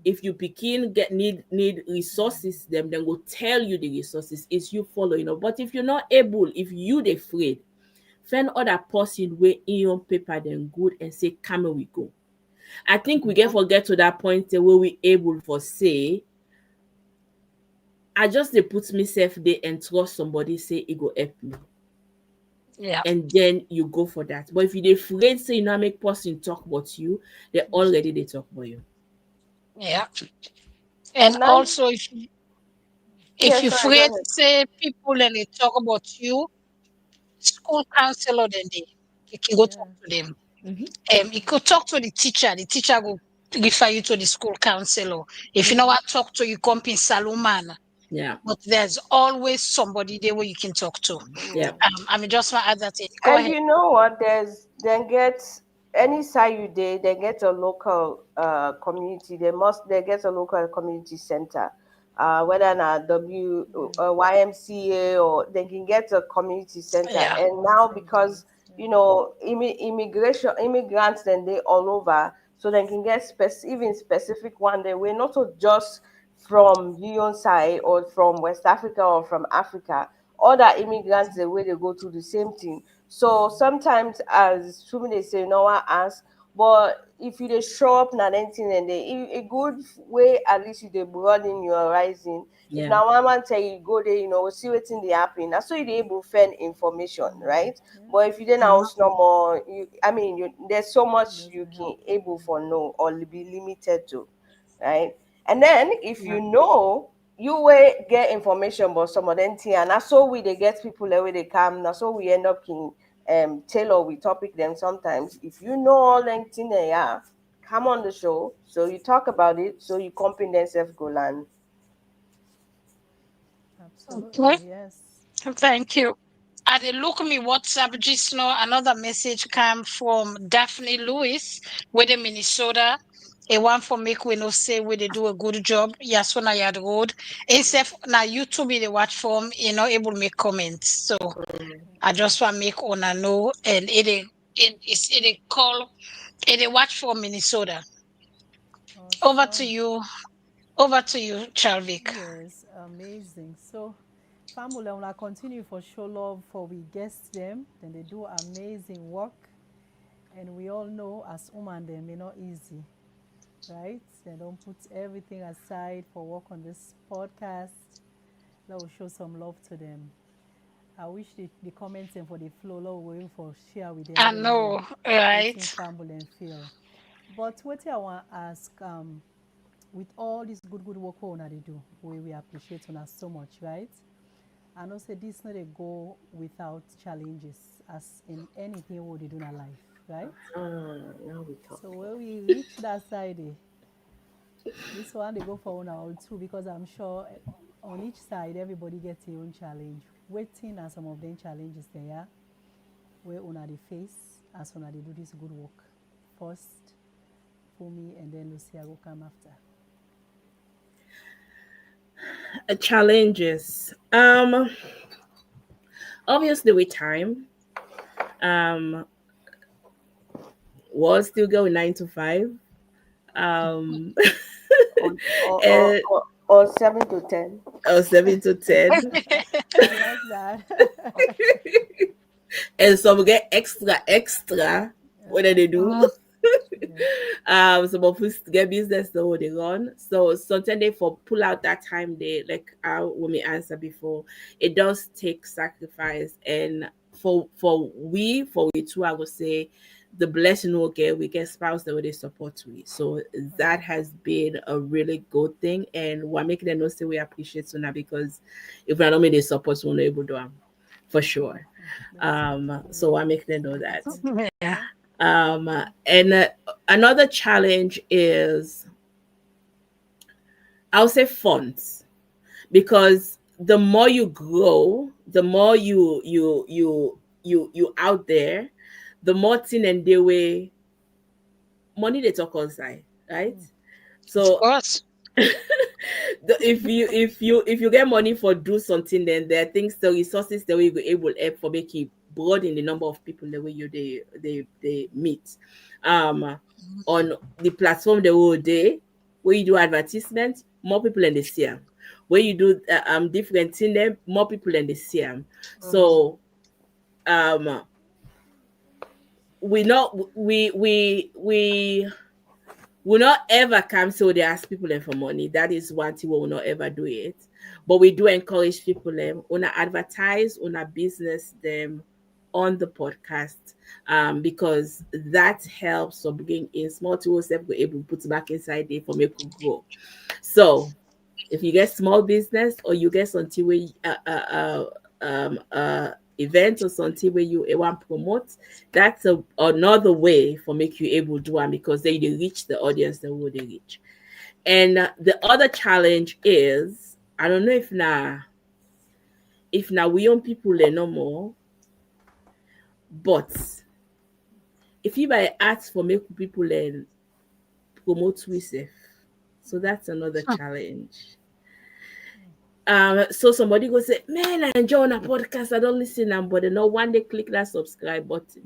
If you begin need resources, them then go tell you the resources. Is you following up. But if you're not able, if you they afraid, find other person where in your paper then good and say, come we go. I think we get forget to that point where we able for say, I just they put myself there and trust somebody say it go help me. Yeah. And then you go for that. But if you they afraid say you not make person talk about you, they already they talk about you. Yeah. And Now, also if yes, you sorry, go afraid ahead. to say people and they talk about you, school counselor then you can go talk to them. You could talk to the teacher will refer you to the school counselor. If you know what talk to, you come in Saluman. Yeah. But there's always somebody there where you can talk to. Yeah. I mean, just want to add that in. Go And ahead. you know what? There's then get any side you did, they get a local community. They get a local community center. Whether not YMCA or they can get a community center. Yeah. And now because immigration immigrants then they all over, so they can get even specific one. They were not so just from Union side or from West Africa or from Africa. Other immigrants the way they go through the same thing. So sometimes, as Fumi they say, no one ask, but if you dey show up na anything and they a good way at least you dey broaden your horizon. If Yeah. now one man tell you go there, see wetin dey happen. Na so you dey able find information, right? But if you dey now no more, there's so much you can able for know or be limited to, right? And then if you know you will get information about some of them thing, and that's so we they get people the way they come. That's so we end up in tailor we topic them sometimes. If you know all them thing they are, come on the show. So you talk about it. So you confidence self go land. Absolutely, yes. Thank you. I dey look me WhatsApp just now. Another message came from Daphne Lewis with the Minnesota. A one for make we know say we they do a good job. Yes, when I had Rod. Except now YouTube they watch from able to make comments. So I just want make ona know and it call it watch from Minnesota. Over to you. Over to you, Charvik. Yes, amazing. So, family, I want to continue for show love for we guests them. Then they do amazing work. And we all know as women, them, they're not easy, right? They don't put everything aside for work on this podcast. That will show some love to them. I wish the comments and for the flow, Lord, will for share with them. I know, right? Family and feel. But what I want to ask, with all this good work they do, we appreciate on us so much, right? I know say this not a go without challenges, as in anything what they do in our life, right? Now we talk. So when we reach that side, this one they go for one or two because I'm sure on each side everybody gets their own challenge. Waiting and some of them challenges there, where una they face as una they do this good work. First, Fumi and then Lucia will come after. Challenges. Obviously with time, was still going 9 to 5. Um, Or, or, or, and or, or 7 to 10. 7 to 10. I like that. And some get extra. What do they do? Yeah. Some of us get business the way they run. So sometimes they for pull out that time they like when we answer before, it does take sacrifice. And for we too, I would say the blessing we get spouse that way they support we. So that has been a really good thing, and we're making them know say we appreciate Suna, because if we don't make the support, we're not able to do them for sure. So I make them know that. Yeah. And another challenge is, I'll say, funds, because the more you grow, the more you out there, the more thin and the way money they talk outside, right? Of So course. if you get money for do something, then there are things, the resources that you go able help for make you broaden the number of people the way you they meet on the platform the whole day. Where you do advertisement, more people in the see 'em. Where you do different thing, them more people in the see 'em. So um we not we will not ever come so they ask people them for money. That is one thing we will not ever do it. But we do encourage people them on advertise on a business them on the podcast, because that helps so bring in small tools that we're able to put back inside there for make it grow. So if you get small business, or you get something where event or something where you want to promote, that's another way for make you able to do it, because they reach the audience that will they reach. And the other challenge is, I don't know if now we young people learn no more, but if you buy ask for make people learn promote we safe, so that's another challenge. So somebody go say, man, I enjoy on a podcast, I don't listen them, but they know one day click that subscribe button.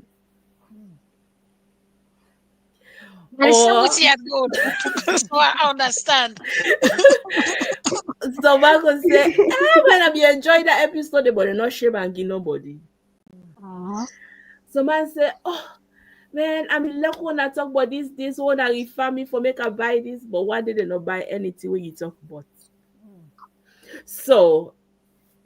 I say Or what you are good. So I understand. somebody go say, man, I be enjoying that episode, but they not share and give nobody. Uh-huh. Somebody say, oh man, I'm in luck when I talk about this one, I refer me for make I buy this, but why did they not buy anything when you talk about? So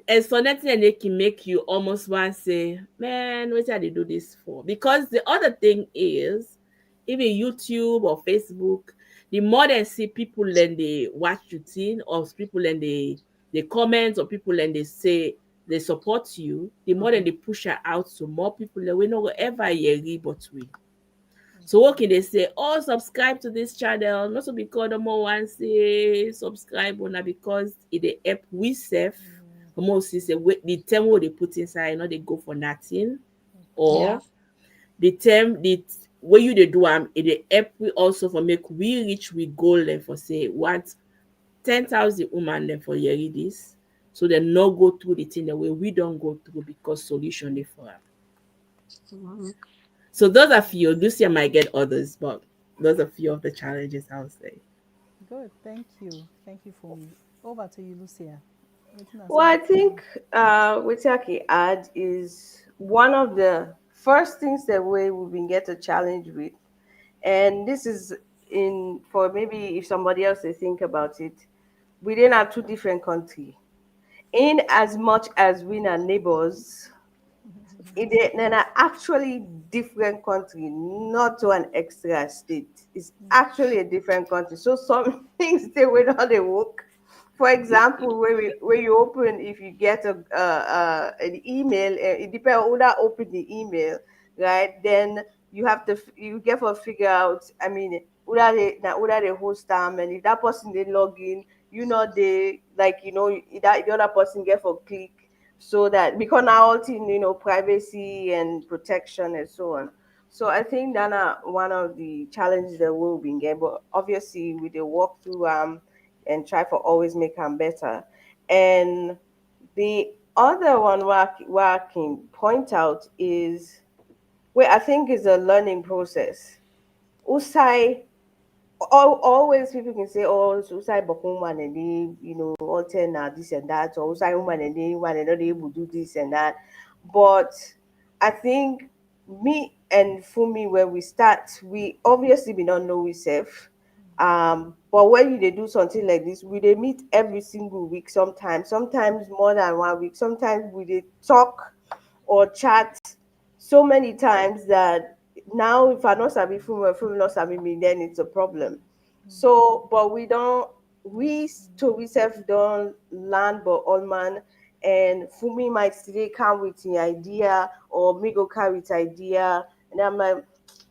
and so nothing and they can make you almost want to say, man, what did they do this for? Because the other thing is, even YouTube or Facebook, the more they see people and they watch your thing, or people and they comment, or people and they say they support you, the more than they push her out to more people that we know ever hear but we. So what can they say? Oh, subscribe to this channel. Not so because the more one say subscribe on, because it they help we safe. Most is the term what they put inside, they go for nothing. Yeah. Or the term the way you they do it they help we also for make we reach we goal then for say what 10,000 women then for year this. So they not go through the thing the way we don't go through, because solution they for them. Mhm. So those are few. Lucia might get others, but those are few of the challenges I would say. Good. Thank you. Thank you for me. Over to you, Lucia. Waiting Well, I aside for you. think what I can add is one of the first things that we will been get a challenge with, and this is in for maybe if somebody else they think about it, within our two different country. In as much as we are neighbors, in an actually different country, not to an extra state. It's actually a different country. So some things they will not they work. For example, where you open, if you get an email, it depends on who that open the email, right? Then you get to figure out. I mean, who that they host them, and if that person they log in, they like that the other person get for click, so that because now all thing privacy and protection and so on. So I think that one of the challenges that we'll be getting, but obviously we will walk through and try for always make them better. And the other one where I can point out is where I think is a learning process. Usai, always people can say, oh, Usai Bokum and they, alternate this and that, or Usai woman and they one and they able to do this and that. But I think me and Fumi, when we start, we obviously we don't know ourselves. But when you they do something like this, we they meet every single week sometimes more than 1 week, sometimes we they talk or chat so many times that now if I not sabi Fumi not sabi me, then it's a problem. So, but we don't, we self don't learn but all man, and Fumi might today come with the idea or me go carry with idea, and I'm like,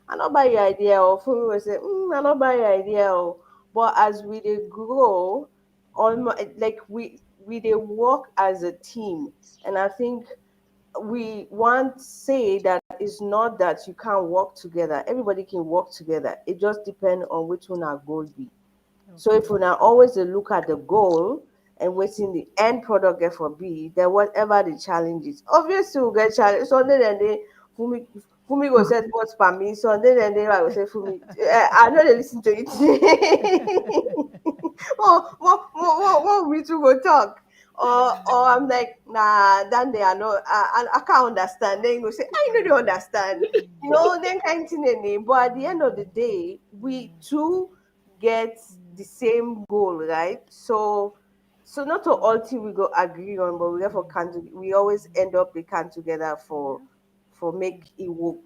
I not buy your idea, or Fumi will say, I not buy your idea, or but as we they grow, almost like we they work as a team, and I think we want say that it's not that you can't work together. Everybody can work together. It just depends on which one our goal be. So if we now always dey look at the goal and waiting the end product get for be, then whatever the challenge is, obviously we'll get challenge. Sunday then they Fumi Fumi go set what's per me. Sunday then they I go say Fumi. I know they listen to it. What we two go talk? Or I'm like, nah, then they are not. I can't understand. Then you go say, I know they understand. Then kind of thing. But at the end of the day, we two get the same goal, right? So not to all thing we go agree on, but we therefore we always end up we can together for make it work.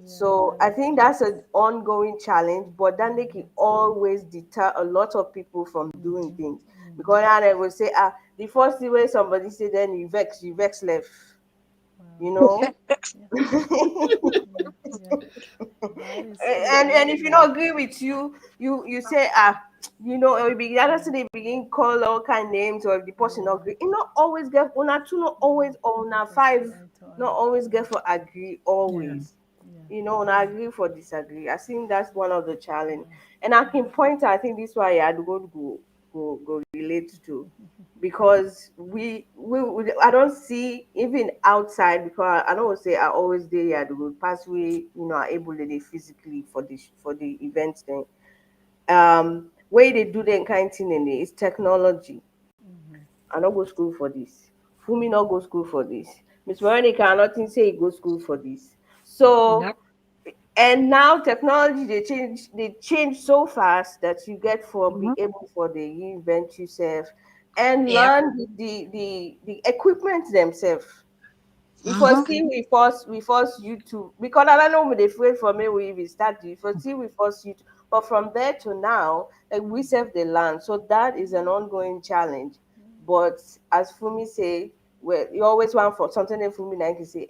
So I think that's an ongoing challenge, but then they can always deter a lot of people from doing things. Because now they will say, the first thing when somebody say then you vex left, you know. And if you don't agree with you say or the other thing they begin call all kind names, or if the person not agree, you not always get una two, not always, or una five not always get for agree always. Una agree for disagree. I think that's one of the challenge, and I can point I think this why I go relate to, because we I don't see even outside, because I don't say I always there at the good pass we are able to dey physically for the events thing. Way they do the kind thing in it is technology. I not go school for this. Fumi not go school for this. Miss Veronica I nothing say he go school for this. So and now technology they change so fast that you get for be able for the invent yourself and learn the equipment themselves. We first see we first YouTube, because I don't know we dey afraid for me we even start we first see we first YouTube. But from there to now, like we self the land. So that is an ongoing challenge. But as Fumi say, well, you always want for something that Fumi like say,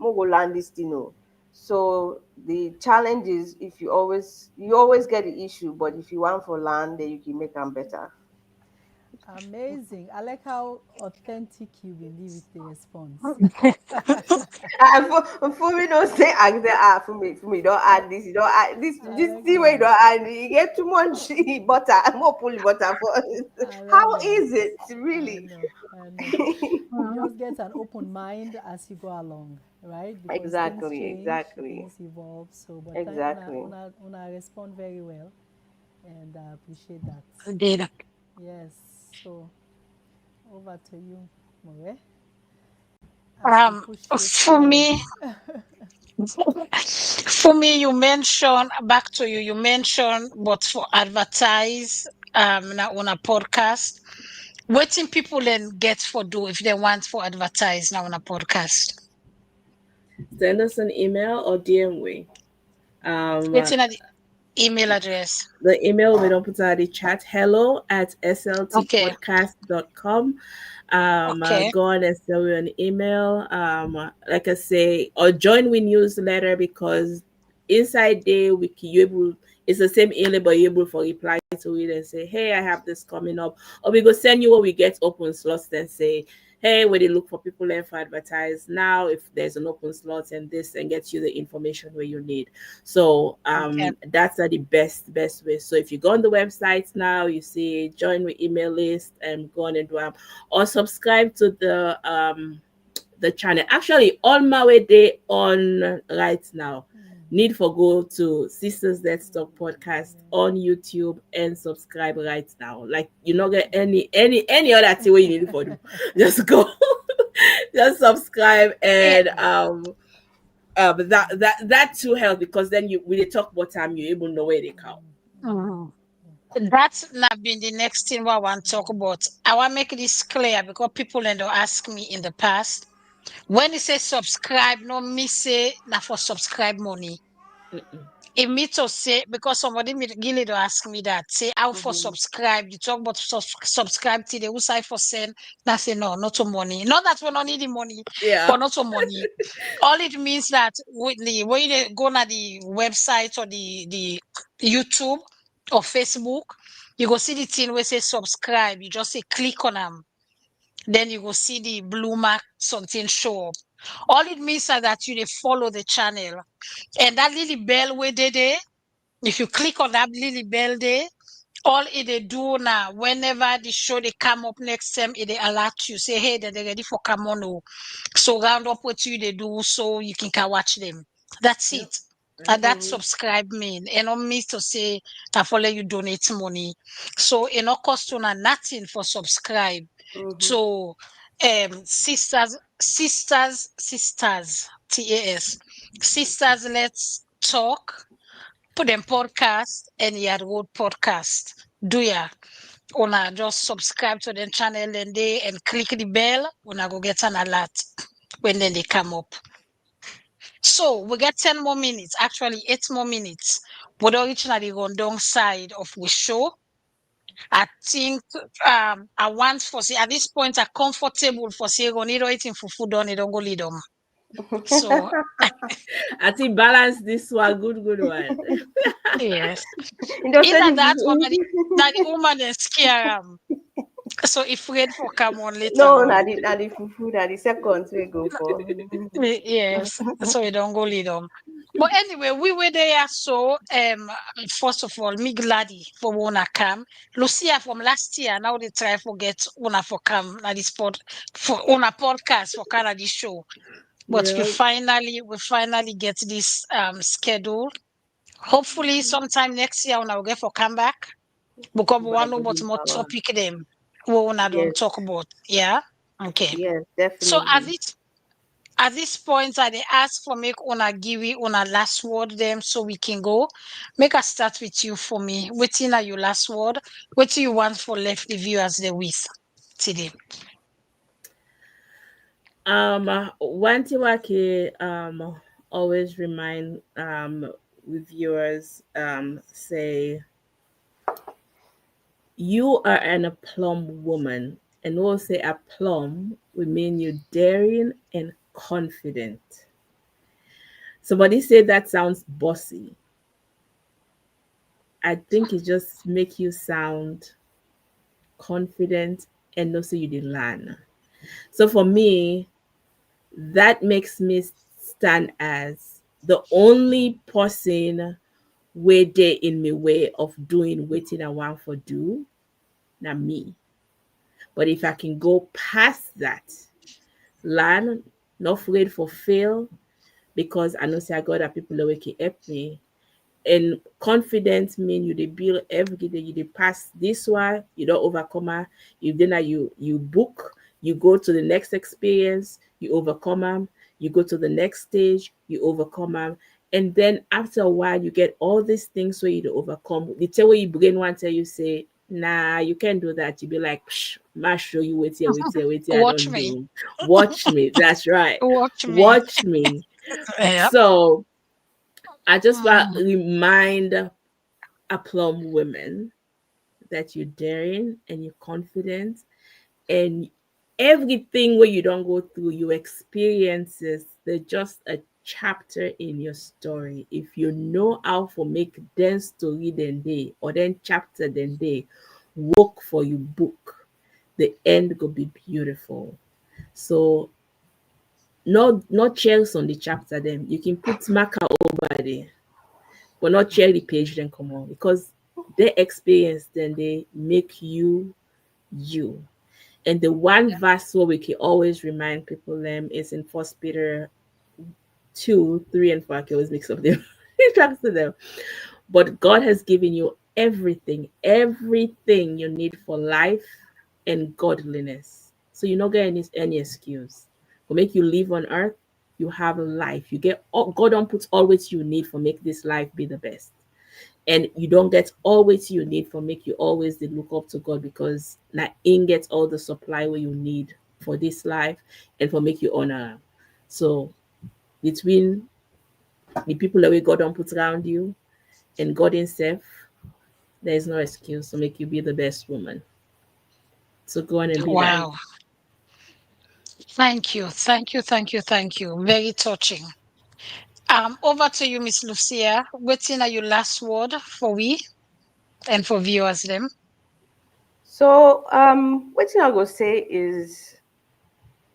mo go land this thing. Oh. So the challenge is if you always get the issue, but if you want for land, then you can make them better. Amazing. I like how authentic you will be with the response. For me, don't say ask them, for me, don't add this, you don't add this like thing where you that. don't add, you get too much butter, more pull butter for I love how it. is it I really? know. I know. You just get an open mind as you go along, right? Because things Exactly, change, exactly, things evolve. So, but exactly. una respond very well, and I appreciate that. Data. Yes. So, over to you, More, as we push this For forward. me, for me, you mentioned back to you. You mentioned, but for advertise, na on a podcast. Waiting people then get for do if they want for advertise now on a podcast. Send us an email or DM we. It's in the email address. The email we don't put out the chat, hello at Okay. sltpodcast.com. Okay. Go on and send me an email. Like I say, or join we newsletter, because inside there you able, it's the same email, but you're able to reply to it and say, hey, I have this coming up. Or we go send you when we get open slots and say, hey, when they look for people and for advertise now, if there's an open slot and this, and get you the information where you need. So Okay. that's the best way. So if you go on the website now, you see join the email list and go on and do or subscribe to the channel. Actually, on my way day on right now. need for go to Sistas Let Talk podcast on YouTube and subscribe right now. Like you not get any other thing where you need for do. Just go, just subscribe and that too helps because then you when they talk about time you able know where they count. Mhm. That's not been the next thing what I want to talk about. I want to make this clear because people end up ask me in the past. When you say subscribe, no me say na for subscribe money. It me to say because somebody really do ask me that say how for subscribe. You talk about subscribe to the website for send. I say no, not to money. Not that we don't need the money, Yeah. but not to money. All it means that when you go na the website or the YouTube or Facebook, you go see the thing where say subscribe. You just say click on them. Then you go see the blue mark something show up. All it means is that you dey follow the channel. And that little bell where they there, if you click on that little bell there, all it they do now, whenever the show they come up next time, it they alert you, say, hey, they're ready for come on. Oh. So round up what you they do so you can watch them. That's it. And that subscribe mean. And on me to say I follow you donate money. So it no cost you nothing for subscribe. So sisters TAS. Sisters Let's Talk. Put them podcast and Yad Rod podcast. Do ya? Una just subscribe to the channel and they and click the bell. Una go get an alert when then they come up. So we get 10 more minutes, actually 8 more minutes. But originally on down side of we show. I think I want for say at this point are comfortable for say go need eating for food on it don't go lead them. So I think balance this one good one. yes. Either Either that or that the woman is scare so afraid for come on later no, on. na the fufu, na the second we go for. Yes, so we don't go lead them. But anyway, we were there. So first of all, me glady for wanna come. Lucia from last year. Now they try forget wanna for come na this pod for on a podcast for Canada show. But Yeah. we finally get this schedule. Hopefully sometime next year when I will get for come back. Because we want to know about more topic them we wanna don't talk about. Yeah. Okay. Yes, So definitely. at this point, I they ask for make una give it una last word them so we can go. Make us start with you for me. Waiting are your last word. What do you want for left the viewers there with today? One thing I can always remind with viewers say you are a plum woman, and we'll say a plum would mean you daring and confident. Somebody said that sounds bossy. I think it just make you sound confident and also you did learn. So for me, that makes me stand as the only person where they in my way of doing waiting I want for do, not me. But if I can go past that, learn, not afraid for fail, because I know say I got that people that can help me. And confidence mean you they build every day, you they pass this one, you don't overcome her. You then you book, you go to the next experience, you overcome them, you go to the next stage, you overcome them. And then after a while, you get all these things where you to overcome. The tell where you begin one tell you say, nah, you can't do that. You be like, psh, ma show you wait here, I Watch don't me. do. Watch me. That's right. Watch me. Watch me. Yep. So I just want to remind a plum women that you're daring and you're confident and everything where you don't go through your experiences, they're just a chapter in your story. If you know how to make then story then day or then chapter then day work for your book, the end will be beautiful. So not chairs on the chapter then you can put marker over there but not share the page then come on because their experience then they make you you. And the one verse where we can always remind people them is in First Peter 2, 3, and 4. I can always mix up them. He talks to them. But God has given you everything you need for life and godliness. So you don't get any excuse. For make you live on earth, you have life. You get God don't put always you need for make this life be the best. And you don't get always you need for make you always dey look up to God, because na in gets all the supply where you need for this life and for make you honor am. So between the people that we God don't put around you and God himself, there is no excuse to make you be the best woman. So go on and be that. Wow. Thank you. Thank you. Thank you. Thank you. Very touching. Over to you, Miss Lucia. Waiting are your last word for we and for viewers them. So, what I go say is,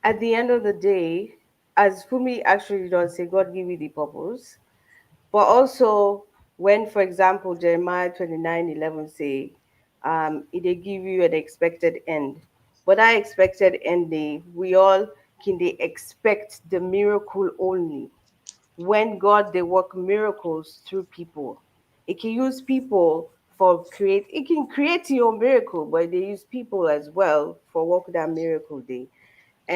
at the end of the day, as Fumi actually does say, God give you the purpose. But also, when, for example, Jeremiah 29:11 say, it they give you an expected end. But that expected end, we all can they expect the miracle only. When God they work miracles through people. It can use people for create. It can create your miracle, but they use people as well for work that miracle day.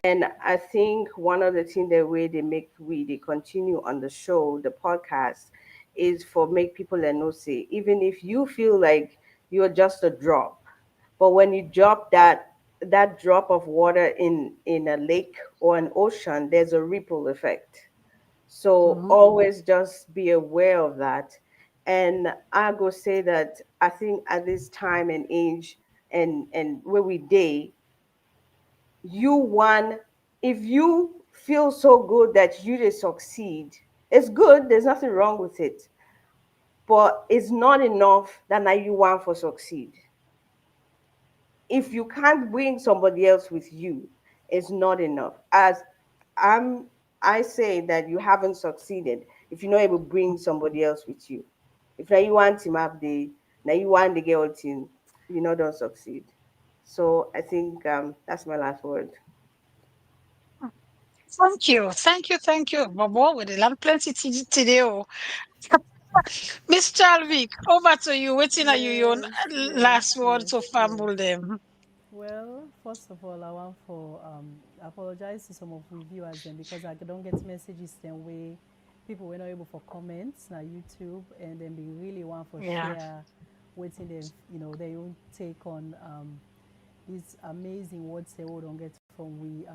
And I think one of the things that way they continue on the show, the podcast, is for make people and know say, even if you feel like you're just a drop, but when you drop that drop of water in a lake or an ocean, there's a ripple effect. So Mhm. always just be aware of that. And I go say that I think at this time and age and where we day, you want, if you feel so good that you just succeed, it's good, there's nothing wrong with it, but it's not enough that now you want for succeed. If you can't bring somebody else with you, it's not enough. As i'm I say that you haven't succeeded if you're not able to bring somebody else with you. If now you want him up the, now you want the girl team, you know, don't succeed. So I think that's my last word. Thank you. Thank you. Thank you. Bobo, with the land plenty today. Oh. Miss Chalvik, over to you. Waiting are you your Yes, yes, last word yes, to yes. fumble them. Well, first of all, I want for apologize to some of we viewers then because I don't get messages then way people were not able for comments na YouTube and then be really want for Yeah. share waiting them, you know, their own take on these amazing words they all don't get from we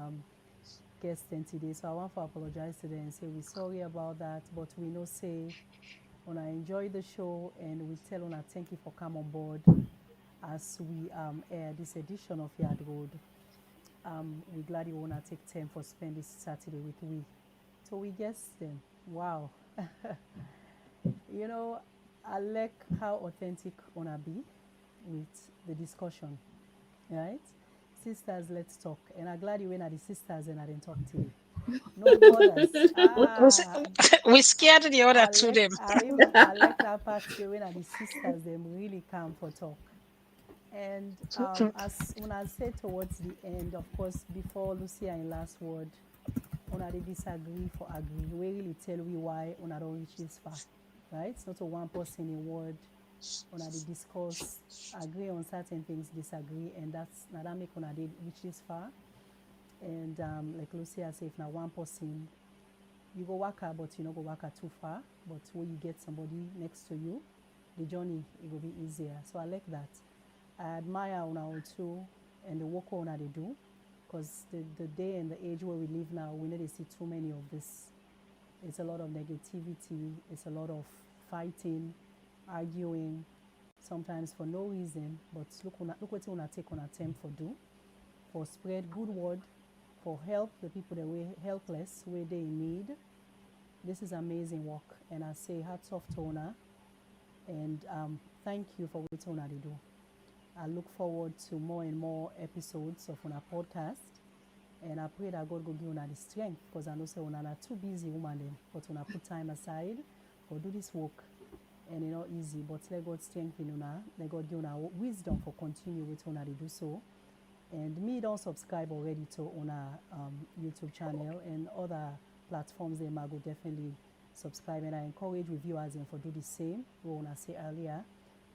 guests then today. So I want to apologize to them and say we're sorry about that, but we know say when I enjoy the show and we tell on thank you for come on board as we air this edition of Yad Rod. We're glad you want to take time for spend this Saturday with we. So we guess then, wow. You know, I like how authentic wanna be with the discussion, right? Sisters, let's talk. And I'm glad you went at the sisters and I didn't talk today. No brothers. We scared the other to them. I like that part say when at the sisters them really come for talk. And as when I said towards the end, of course, before Lucia in last word, when I disagree for agree, we really tell we why when I don't reach this far, right? It's not a one person in word. When I discuss, agree on certain things, disagree, and that's not that make when I did reach this far. And like Lucia said, if now one person, you go waka, but you not go waka too far. But when you get somebody next to you, the journey it will be easier. So I like that. I admire Una too and the work Una they do, because the day and the age where we live now, we need to see too many of this. It's a lot of negativity. It's a lot of fighting, arguing, sometimes for no reason. But look what Una take on attempt for do, for spread good word, for help the people that were helpless, where they in need. This is amazing work, and I say hats off to Una, and thank you for what Una they do. I look forward to more and more episodes of our podcast. And I pray that God will give una the strength, because I know say una too busy woman then, but una put time aside for do this work. And it's not easy, but let God strengthen una, let God give una wisdom for continue with una to do so. And me don't subscribe already to una YouTube channel and other platforms. They might go definitely subscribe, and I encourage reviewers and for do the same. We wanna say earlier,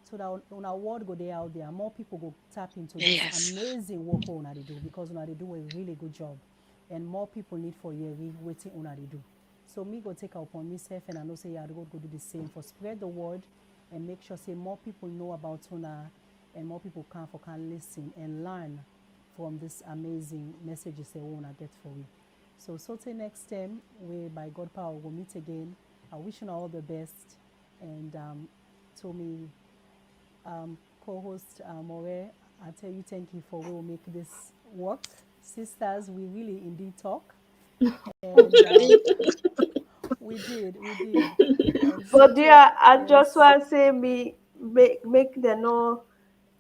so that on our word go there out there, more people go tap into this amazing work una they do, because una they do a really good job, and more people need for year waiting una they do. So me go take upon myself, and I know say Yad Rod go do the same for spread the word and make sure say more people know about una, and more people can listen and learn from this amazing messages they wanna get for you. So till next time, we by God power will meet again. I wish you all the best, and to me, co-host More, I tell you thank you for we will make this work. Sisters, we really indeed talk. And we did. And But dear, I just yes. want to say me make them know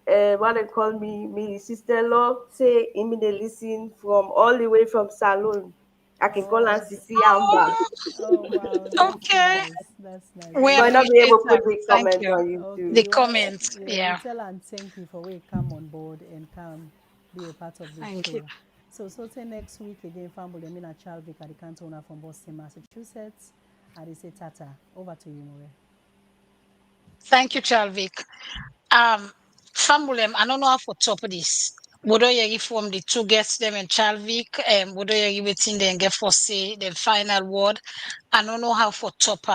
what they call me sister-in-law say him dey listen from all the way from Salon. I can call her Sisi Amba. Oh wow, that's Okay. nice. That's nice. We But not be appreciate able to that. put the Thank comment you. on YouTube. Okay, The you comments, you yeah. tell and thank you for we come on board and come be a part of the Thank show. you. So till next week again, family. I'm in Charles Vic at the canton from Boston, Massachusetts. I say Tata. Over to you, More. Thank you, Chalvik. Fambulem, I don't know how to top this. Would you from the two guests them and Chalvik, and would you waiting then get for say the final word? I don't know how for top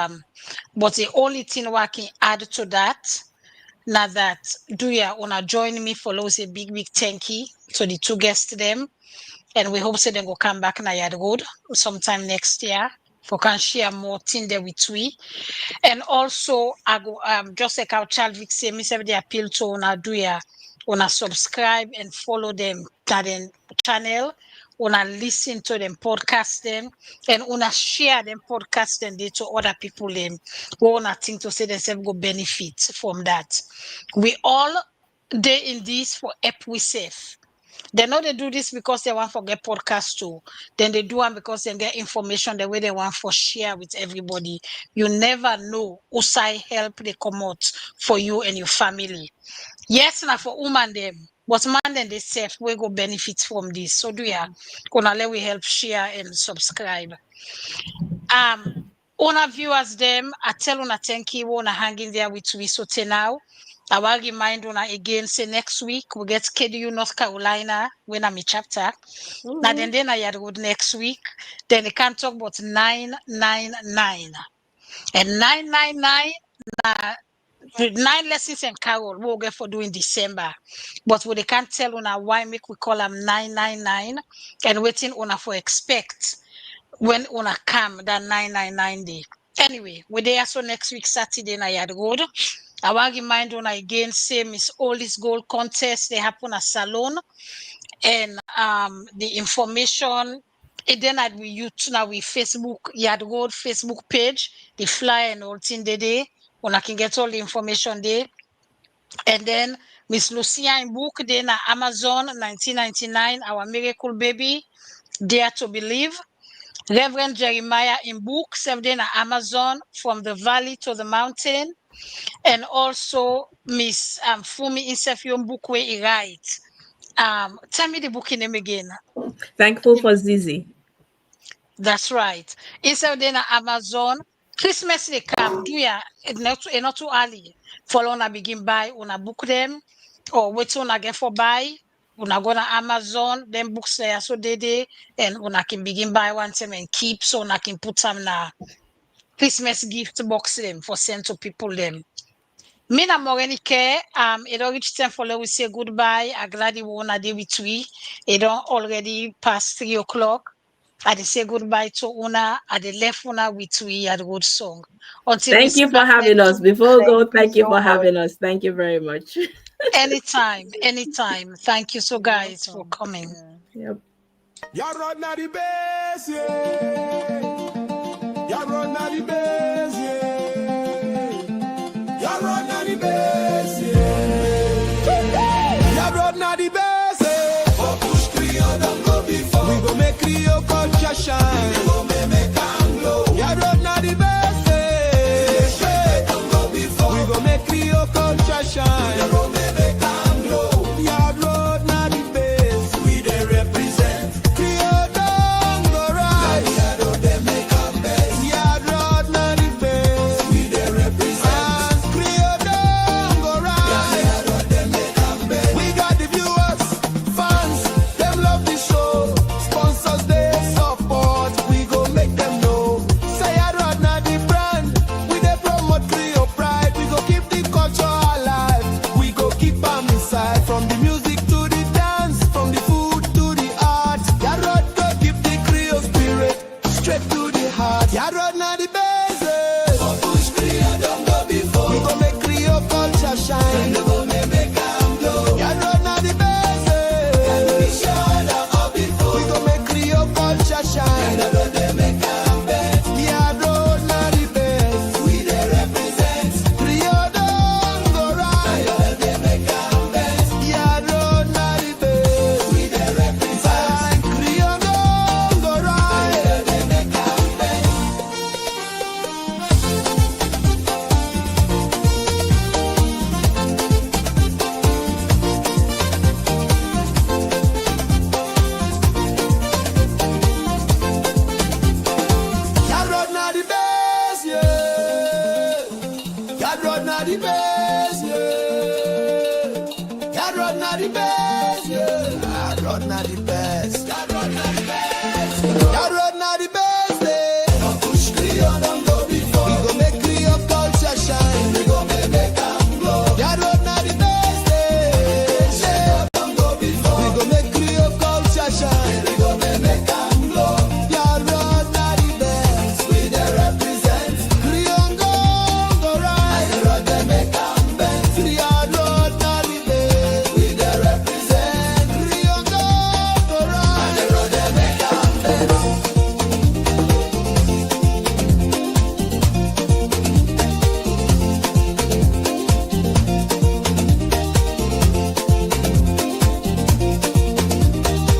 but the only thing I can add to that, now that do ya wanna join me for those a big thank you to the two guests them, and we hope so they go come back na Yad Rod sometime next year for can share more thing there with we. And also, I go just like how Chalvik say, me say they appeal to una subscribe and follow them that channel, una listen to them podcast them, and una share them podcast them to other people them who una think to say themselves go benefit from that. We all day in this for help we safe. They know they do this because they want to get podcast too. Then they do one because they get information the way they want for share with everybody. You never know who side help they come out for you and your family. Yes, now for woman them, but man then they safe we go benefit from this. So do ya gonna let we help share and subscribe. Una viewers them, I tell una thank you, una hanging there with we so till now. I will remind una again, say next week we get KDU North Carolina when I'm a chapter. Now then I Yad Rod next week. Then they can talk about 999. And 999 with 9 lessons and carol we'll get for doing December. But we they can't tell una why make we call them 999 and waiting una for expect when una come that 999 day. Anyway, we there so next week Saturday na Yad Rod. I will remind una again, same is all this gold contest they happen at Salon, and the information and then at we use now we Facebook Yad Rod Facebook page, the flyer and all thing there. Una can get all the information there. And then Miss Lucia in book then at Amazon 1999, Our Miracle Baby, Dare to Believe. Reverend Jeremiah in book, 7 at Amazon, From the Valley to the Mountain. And also Miss Fumi in book where he writes. Tell me the book name again. Thankful for Zizi. That's right. Instead of Amazon, Christmas they come. Do ya not too early. Follow una begin buy, una book them, or wait till una get for buy. Una go to Amazon, them books there so they and una can begin buy one time and keep so una can put some na Christmas gift box them for send to people them. Me na Morenike, it don't reach time for we say goodbye. I'm glad you wanna day with we. It don't already past 3 o'clock. I dey say goodbye to una. I dey left una with we at good song. Until Thank we you for start having next us. week. Before we go, Thank you thank you so for having much. us. Thank you very much. Anytime. Thank you so You're guys for welcome. coming. Yeah. Yep. Yad Rod na the base, yeah. Yad Rod na the base, yeah. Yad Rod na the base, yeah. Yad Rod na the base, yeah. For push Creole don't go before. We go make Creole culture shine. We go make am glow. Yad Rod na the base, yeah. Don't go before. We go make Creole culture shine. We go make am glow. Yad Rod na the base. We dey represent. Creole don't go right. Yad Rod na the the best.